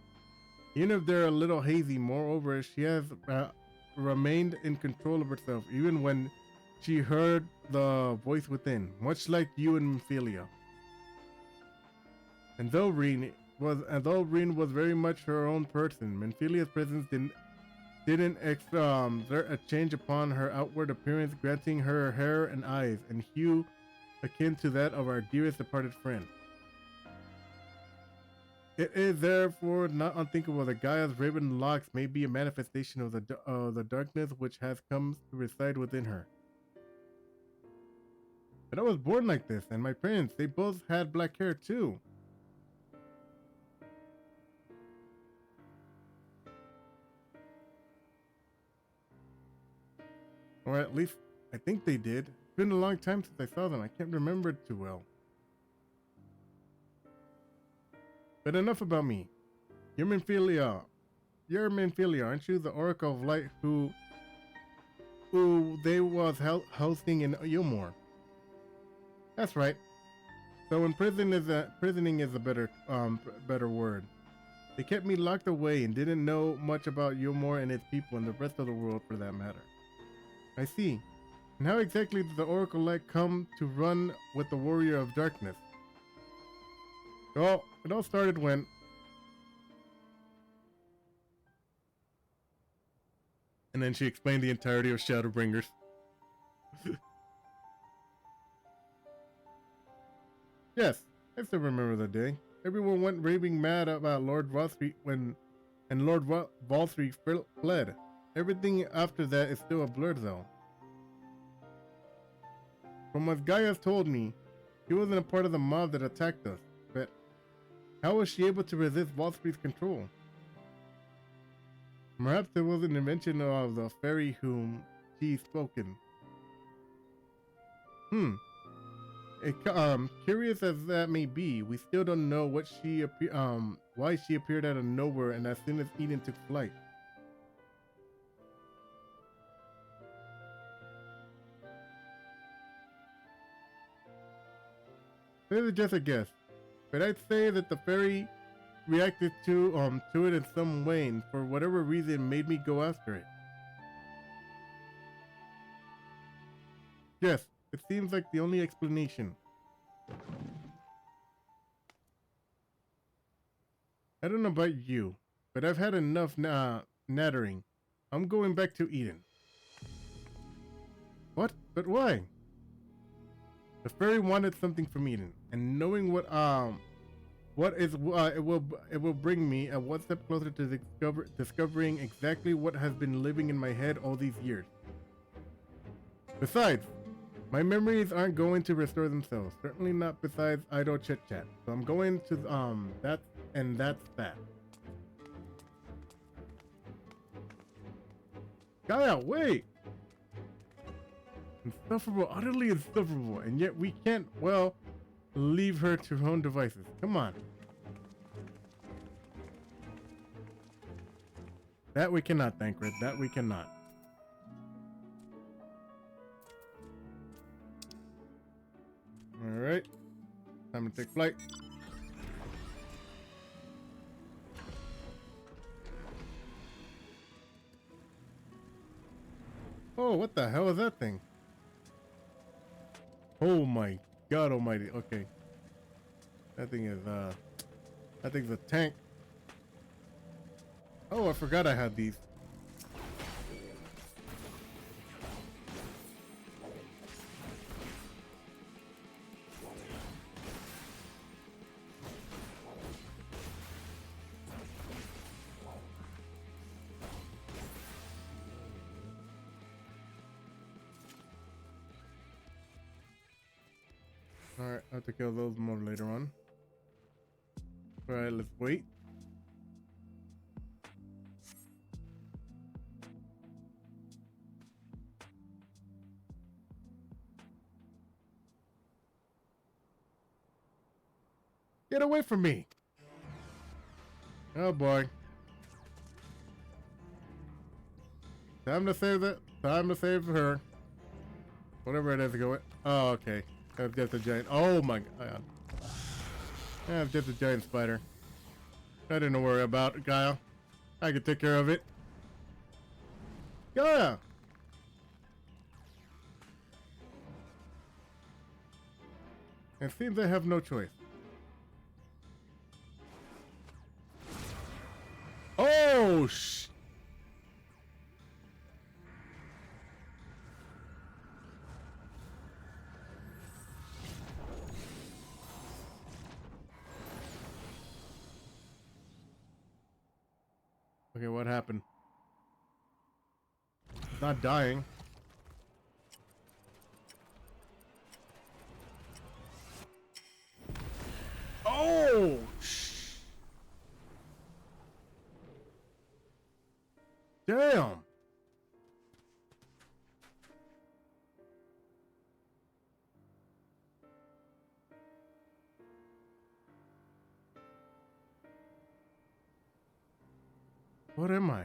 even if they're a little hazy. Moreover, she has remained in control of herself, even when she heard the voice within, much like you and Minfilia. And though Reen was very much her own person, Minfilia's presence didn't exert a change upon her outward appearance, granting her hair and eyes and hue akin to that of our dearest departed friend. It is therefore not unthinkable that Gaia's raven locks may be a manifestation of the darkness which has come to reside within her. But I was born like this, and my parents, they both had black hair too. Or at least, I think they did. It's been a long time since I saw them. I can't remember it too well. But enough about me. You're Minfilia, aren't you? The Oracle of Light who they was hosting in Yulmore. That's right. So imprisoning is a better word. They kept me locked away and didn't know much about Yulmore and its people and the rest of the world for that matter. I see. And how exactly did the Oracle Light come to run with the Warrior of Darkness? Well, it all started when... And then she explained the entirety of Shadowbringers. Yes, I still remember the day. Everyone went raving mad about Lord Valstreet and Lord Valstreet fled. Everything after that is still a blur though. From what Gaia's told me, he wasn't a part of the mob that attacked us, but how was she able to resist Valstreet's control? Perhaps it was an invention of the fairy whom she's spoken. Curious as that may be, we still don't know why she appeared out of nowhere and as soon as Eden took flight. This is just a guess, but I'd say that the fairy reacted to it in some way, and for whatever reason made me go after it. Yes, it seems like the only explanation. I don't know about you, but I've had enough nattering. I'm going back to Eden. What? But why? The fairy wanted something from Eden, and knowing it will bring me a one step closer to discovering exactly what has been living in my head all these years. Besides, my memories aren't going to restore themselves. Certainly not besides idle chit chat. So I'm going to that's that. Gaia, wait! Insufferable, utterly insufferable, and yet we can't, well, leave her to her own devices. Come on. That we cannot, Thancred. That we cannot. Alright. Time to take flight. Oh, what the hell is that thing? Oh my God almighty. Okay. That thing's a tank. Oh, I forgot I had these. Alright, I'll have to kill those more later on. Alright, let's wait. Get away from me! Oh boy. Time to save it. Time to save her. Whatever it is, go it. Oh, okay. That's just a giant. Oh my god. That's just a giant spider. Nothing to worry about, Gaia. I can take care of it. Gaia! It seems I have no choice. Oh, Okay, what happened? Not dying. Oh! Damn! What am I?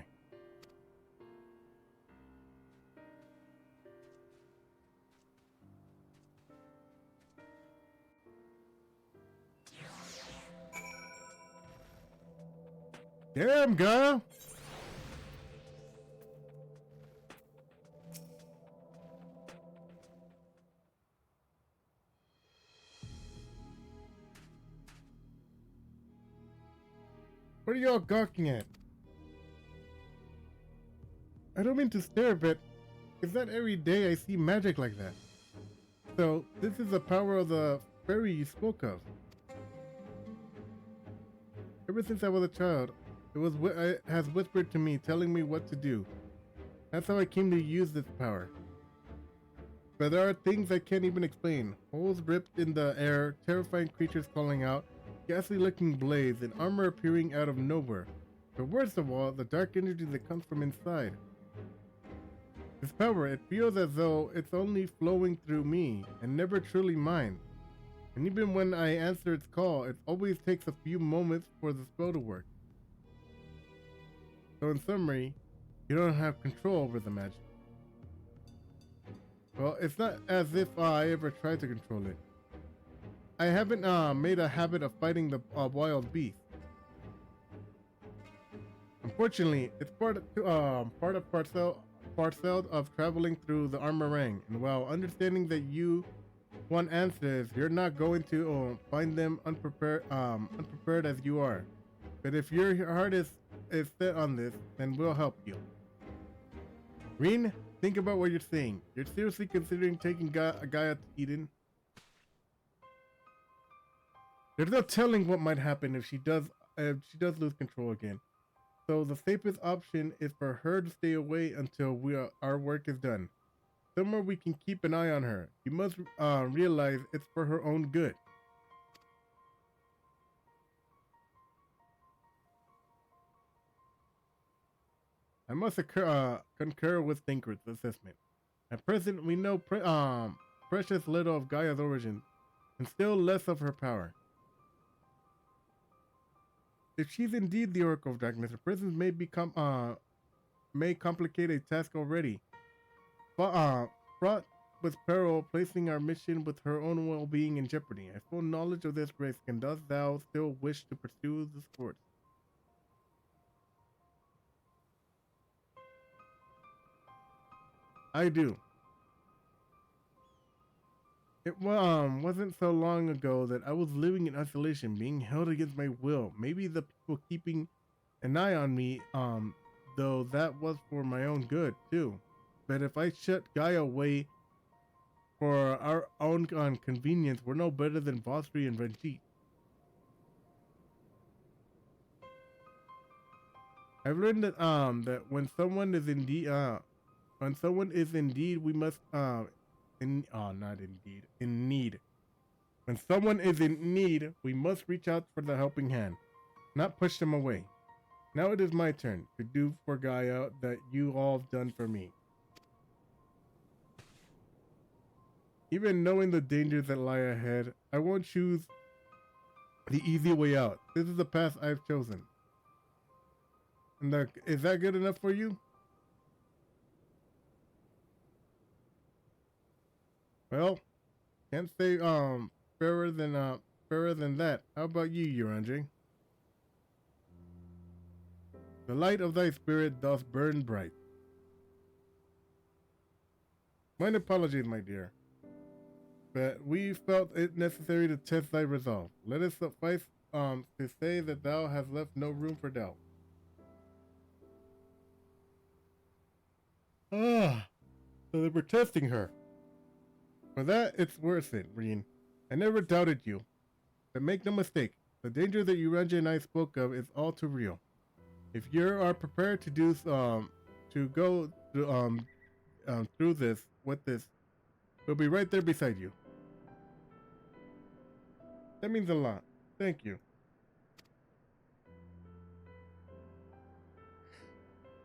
Damn, girl! What are y'all gawking at? I don't mean to stare, but it's not every day I see magic like that. So, this is the power of the fairy you spoke of. Ever since I was a child, it has whispered to me, telling me what to do. That's how I came to use this power. But there are things I can't even explain. Holes ripped in the air, terrifying creatures calling out, ghastly-looking blades, and armor appearing out of nowhere. But worst of all, the dark energy that comes from inside. This power, it feels as though it's only flowing through me, and never truly mine. And even when I answer its call, it always takes a few moments for the spell to work. So in summary, you don't have control over the magic. Well, it's not as if I ever tried to control it. I haven't made a habit of fighting the wild beast. Unfortunately, it's part of parcel of traveling through the Armorang, and while understanding that you want answers, you're not going to find them unprepared as you are. But if your heart is set on this, then we'll help you. Green, think about what you're saying. You're seriously considering taking Gaia to Eden? There's no telling what might happen if she does lose control again. So the safest option is for her to stay away until our work is done. Somewhere we can keep an eye on her. You must realize it's for her own good. I must concur with Thinkrit's assessment. At present, we know precious little of Gaia's origin, and still less of her power. If she's indeed the Oracle of Darkness, her presence may complicate a task already. Fraught with peril, placing our mission with her own well-being in jeopardy. I full knowledge of this risk, and does thou still wish to pursue the sport? I do. It wasn't so long ago that I was living in isolation, being held against my will. Maybe the people keeping an eye on me, though that was for my own good too. But if I shut Gaia away for our own convenience, we're no better than Vosri and Ranjit. I've learned that when someone is indeed we must not indeed in need. When someone is in need, we must reach out for the helping hand, not push them away. Now it is my turn to do for Gaia that you all have done for me. Even knowing the dangers that lie ahead, I won't choose the easy way out. This is the path I've chosen. And is that good enough for you? Well, can't say fairer than that. How about you, Uranje? The light of thy spirit doth burn bright. Mine apologies, my dear, but we felt it necessary to test thy resolve. Let it suffice to say that thou hast left no room for doubt. Ah, so they were testing her. For that, it's worth it, Reen. I never doubted you. But make no mistake, the danger that Uranja and I spoke of is all too real. If you are prepared to do to go through this with this, we'll be right there beside you. That means a lot. Thank you.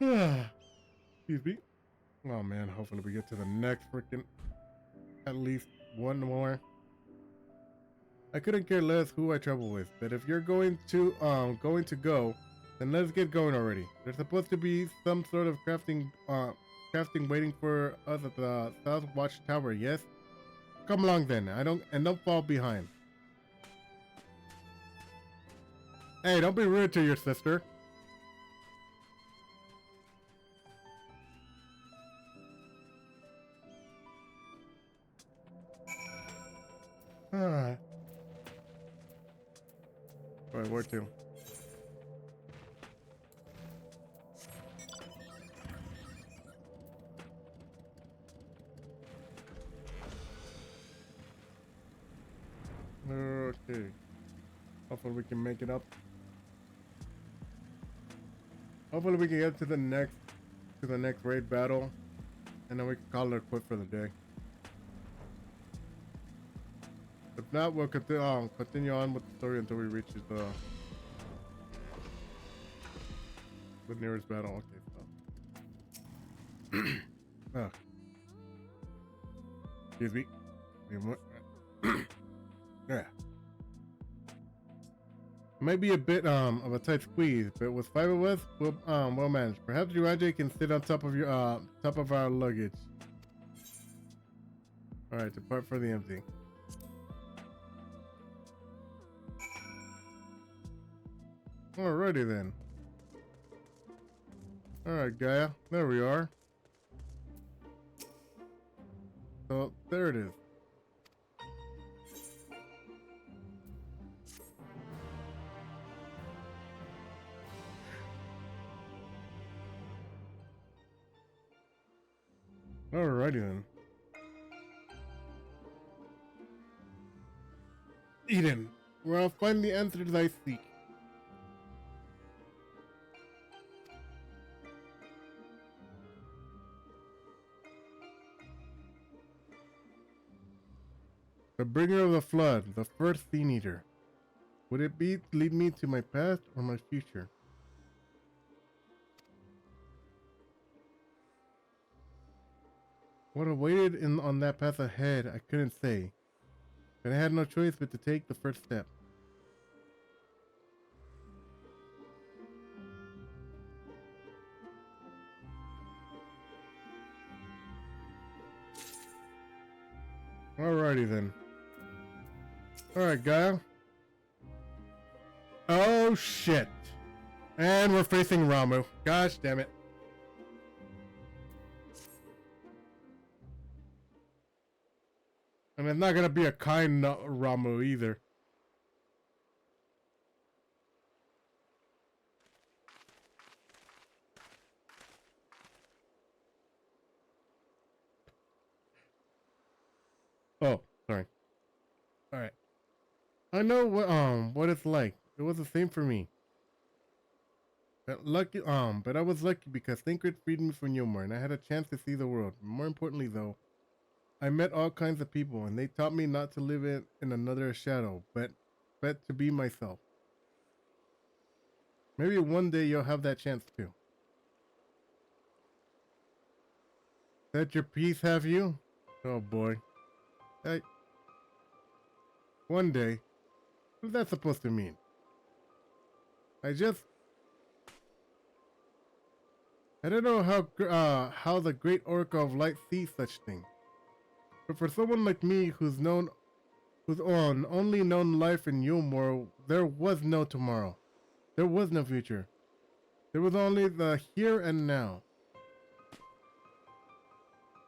Excuse me. Oh man, hopefully we get to the next freaking at least one more. I couldn't care less who I travel with, but if you're going to go, then let's get going already. There's supposed to be some sort of crafting waiting for us at the South Watch Tower, yes? Come along then. Don't fall behind. Hey, don't be rude to your sister. Alright. Alright, where to? Okay. Hopefully we can make it up. Hopefully we can get to the next raid battle, and then we can call it quit for the day. If not, we'll continue on with the story until we reach the nearest battle. Okay, so. Excuse me. Yeah. Maybe a bit of a tight squeeze, but with 5 of us, we'll manage. Perhaps Uranje can sit on top of your top of our luggage. All right, depart for the empty. Alrighty then. Alright, Gaia. There we are. So, there it is. Alrighty then. Eden, where I'll find the answer that I seek. The bringer of the flood, the first Sea Eater. Would it lead me to my past or my future? What awaited on that path ahead, I couldn't say. But I had no choice but to take the first step. Alrighty then. Alright, Gaia. Oh shit. And we're facing Ramu. Gosh damn it. And it's not gonna be a kind Ramu either. Oh, sorry. Alright. I know what it's like. It was the same for me. But I was lucky because Thancred freed me from Yomor and I had a chance to see the world. More importantly though, I met all kinds of people and they taught me not to live in another shadow, but to be myself. Maybe one day you'll have that chance too. Let your peace have you? Oh boy. One day. What's that supposed to mean? I don't know how the great Oracle of Light sees such things. But for someone like me who's only known life in Yulmore, there was no tomorrow. There was no future. There was only the here and now.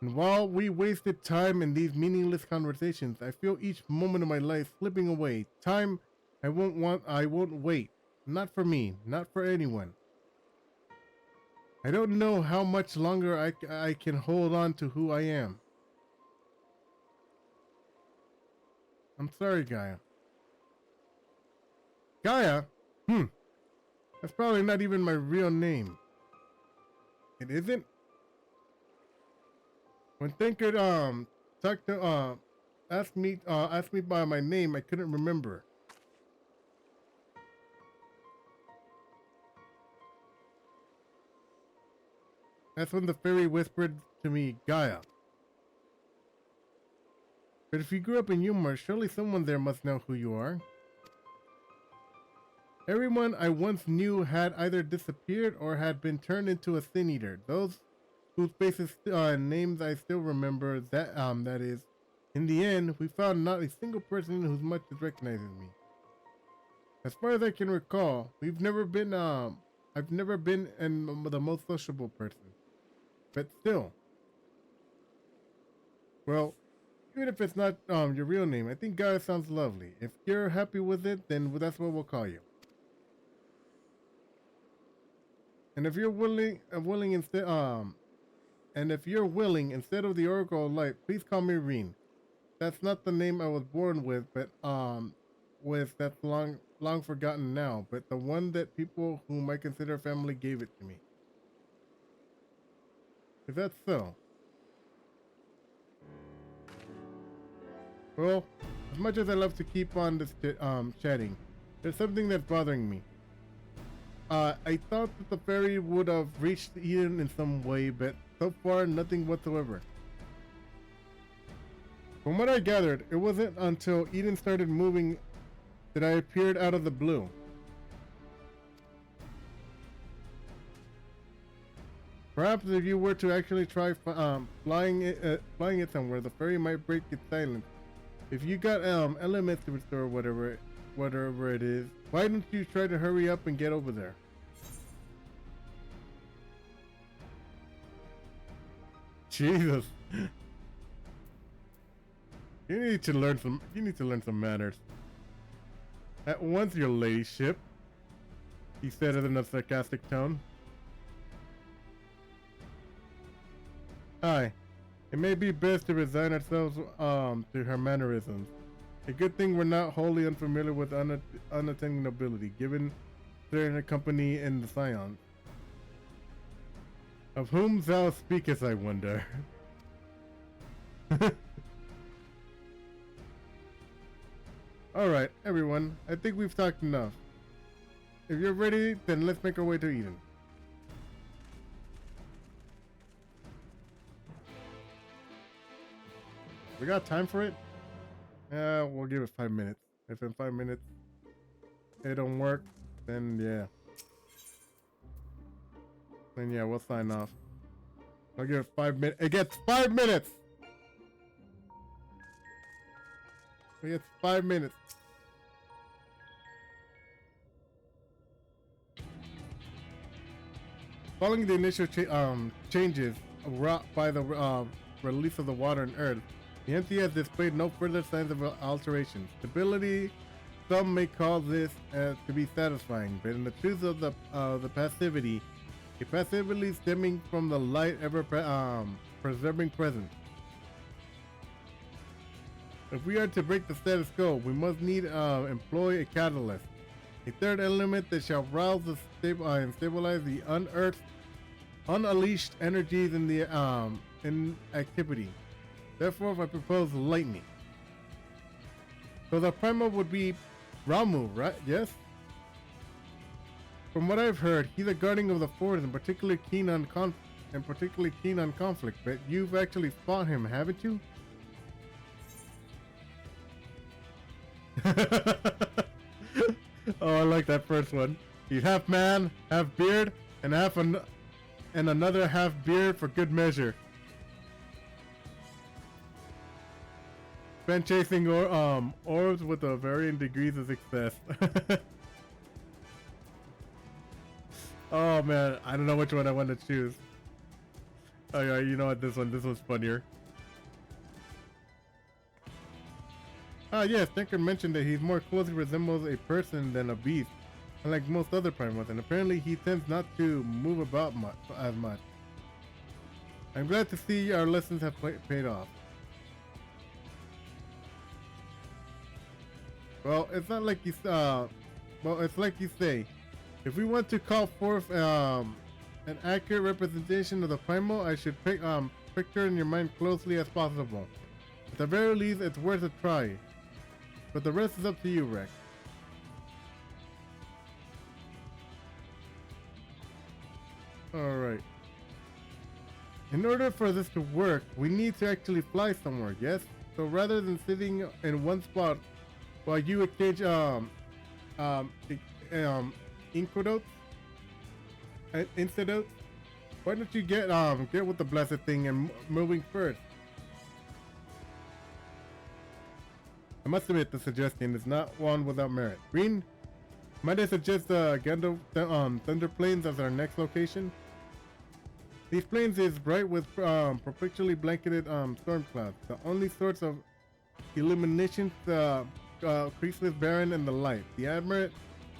And while we wasted time in these meaningless conversations, I feel each moment of my life slipping away. Time I won't wait. Not for me, not for anyone. I don't know how much longer I can hold on to who I am. I'm sorry, Gaia. Gaia? That's probably not even my real name. It isn't? When Thancred talked to asked me by my name, I couldn't remember. That's when the fairy whispered to me, Gaia. But if you grew up in Yumar, surely someone there must know who you are. Everyone I once knew had either disappeared or had been turned into a sin eater. Those whose faces names I still remember, that is. In the end, we found not a single person who's much as recognizes me. As far as I can recall, I've never been the most sociable person. But still. Well, even if it's not your real name, I think Gaia sounds lovely. If you're happy with it, then that's what we'll call you. And if you're willing instead of the Oracle of Light, please call me Reen. That's not the name I was born with, but that's long forgotten now, but the one that people whom I consider family gave it to me. Is that so? Well, as much as I love to keep on this chatting, there's something that's bothering me. I thought that the fairy would have reached Eden in some way, but so far nothing whatsoever. From what I gathered, it wasn't until Eden started moving that I appeared out of the blue. Perhaps if you were to actually try flying it somewhere, the fairy might break its silence. If you got elements to restore whatever it is, why don't you try to hurry up and get over there? Jesus. You need to learn some manners. At once, your ladyship, he said in a sarcastic tone. Aye, it may be best to resign ourselves to her mannerisms. A good thing we're not wholly unfamiliar with unattended nobility, given their company in the Scions. Of whom thou speakest, I wonder. Alright, everyone, I think we've talked enough. If you're ready, then let's make our way to Eden. We got time for it? We'll give it 5 minutes. If in 5 minutes it don't work, then yeah. Then yeah, we'll sign off. I'll give it 5 minutes. It gets 5 minutes! It gets 5 minutes. Following the initial changes wrought by the release of the water and earth, The entity has displayed no further signs of alteration. Stability, some may call this to be satisfying, but in the truth of the passivity, a passivity stemming from the light ever preserving presence. If we are to break the status quo, we must need employ a catalyst, a third element that shall rouse and stabilize the unleashed energies in the in activity. Therefore, I propose lightning. So the primal would be Ramu, right? Yes. From what I've heard, he's a guardian of the forest and particularly keen on conflict. But you've actually fought him, haven't you? Oh, I like that first one. He's half man, half beard, and another half beard for good measure. Been chasing orbs with varying degrees of success. Oh man, I don't know which one I want to choose. Oh yeah, you know what? This one's funnier. Yes, Tinker mentioned that he more closely resembles a person than a beast, unlike most other primates, and apparently he tends not to move about as much. I'm glad to see our lessons have paid off. Well, it's not like you it's like you say. If we want to call forth an accurate representation of the primal, I should picture in your mind closely as possible. At the very least, it's worth a try. But the rest is up to you, Rex. Alright. In order for this to work, we need to actually fly somewhere, yes? So rather than sitting in one spot while you engage Incodotes, why don't you get with the blessed thing and moving first? I must admit the suggestion is not one without merit. Green, might I suggest Thunder Plains as our next location? These plains is bright with perpetually blanketed storm clouds. The only source of illumination creaseless barren in the light. The admirate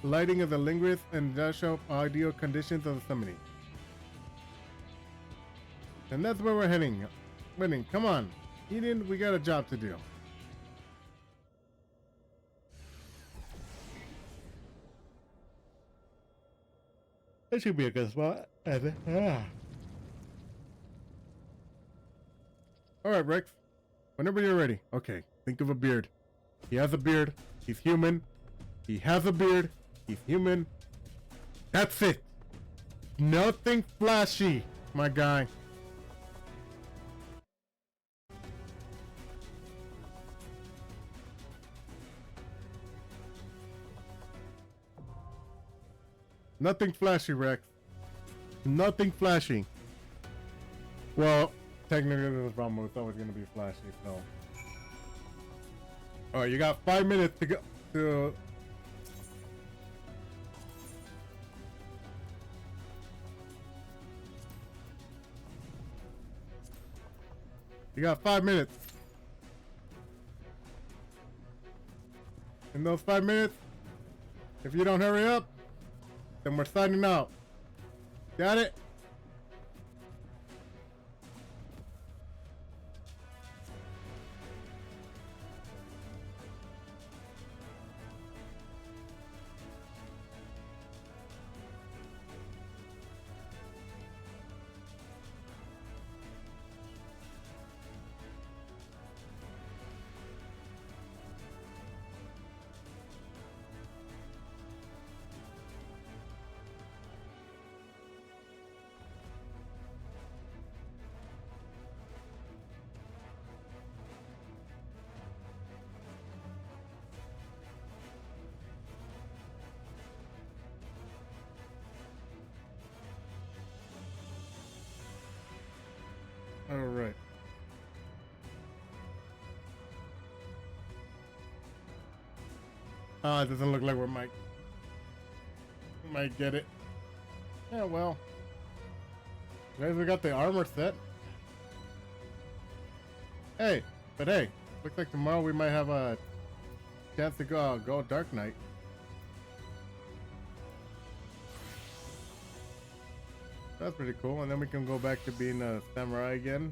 lighting of the linguist and dash up ideal conditions of the summoning. And that's where we're heading. Come on. Eden, we got a job to do. That should be a good spot. Alright, Rex. Whenever you're ready. Okay, think of a beard. He has a beard. He's human. He has a beard. He's human. That's it. Nothing flashy, my guy. Nothing flashy, Rex. Nothing flashy. Well, technically this is wrong, it's always gonna be flashy, so. Alright, you got 5 minutes to go You got 5 minutes. In those 5 minutes, if you don't hurry up, then we're signing out. Got it? All right. It doesn't look like we might get it. Yeah, well. Guys, we got the armor set. Hey, But hey, looks like tomorrow we might have a chance to go Dark Knight. That's pretty cool, and then we can go back to being a samurai again.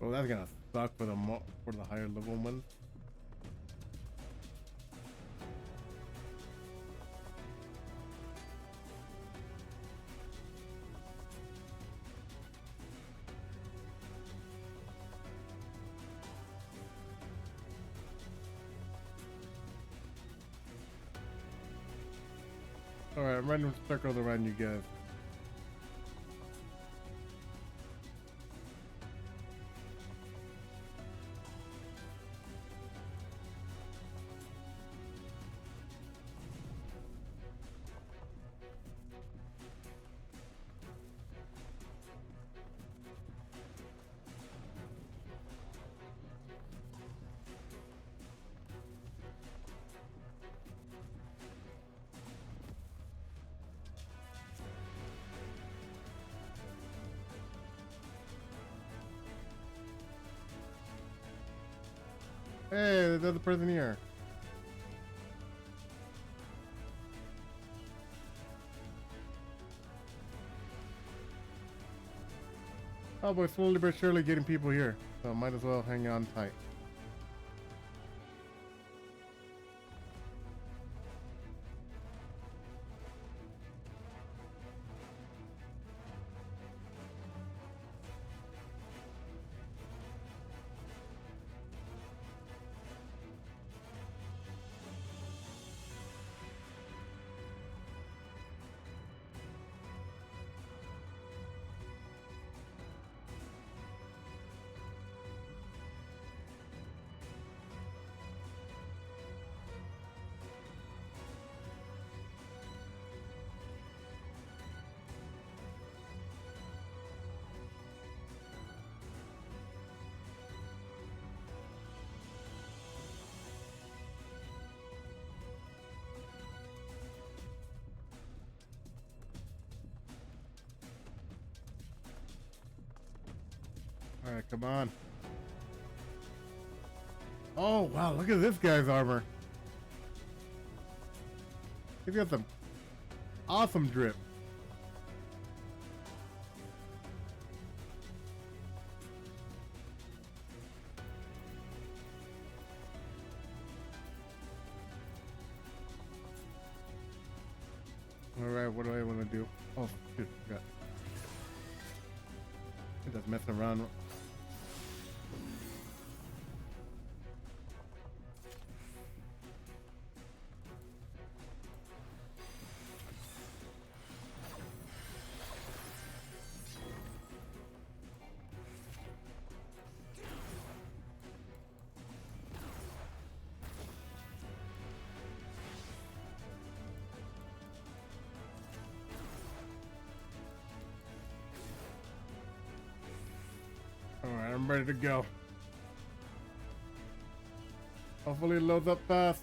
Oh, that's gonna suck for the higher level ones. Alright, I'm running circles around you guys. Hey, there's another person here. Oh, but slowly but surely getting people here, so might as well hang on tight. Alright, come on. Oh, wow, look at this guy's armor. He's got some awesome drip. Alright, what do I want to do? Oh, shoot, forgot. Just messing around. Alright, I'm ready to go. Hopefully it loads up fast.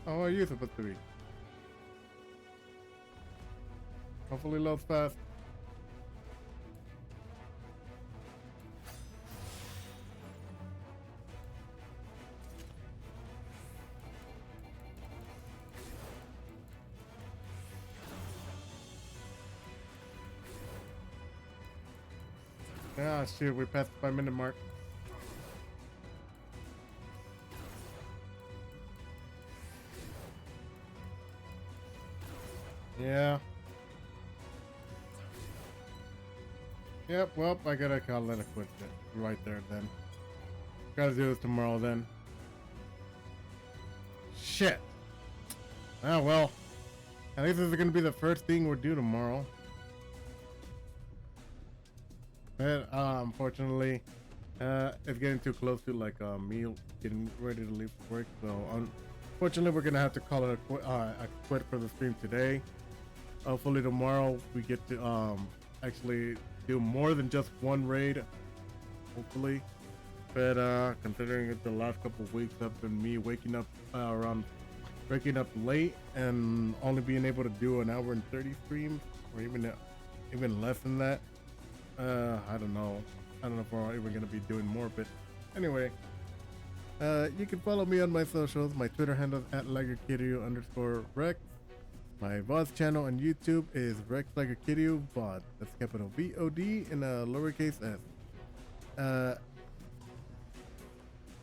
Oh, what are you supposed to be? Hopefully it loads fast. Ah, shoot, we passed the 5-minute mark. Yeah. Yep, well, I gotta call it a quit right there then. Gotta do this tomorrow then. Shit. Ah, well. At least this is gonna be the first thing we'll do tomorrow. But, unfortunately, it's getting too close to like me getting ready to leave for work. So, unfortunately, we're gonna have to call it a quit for the stream today. Hopefully tomorrow we get to actually do more than just one raid. Hopefully, but considering it the last couple of weeks have been me waking up around waking up late and only being able to do an hour and 30 streams, or even less than that. I don't know. I don't know if we're even gonna be doing more, but anyway. You can follow me on my socials. My Twitter handle is at LigerKiddu_Rex. My VOD channel on YouTube is Rex LigerKiddu VOD. That's capital VOD and lowercase s.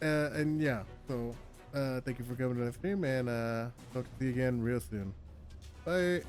And yeah, so thank you for coming to the stream, and hope to see you again real soon. Bye.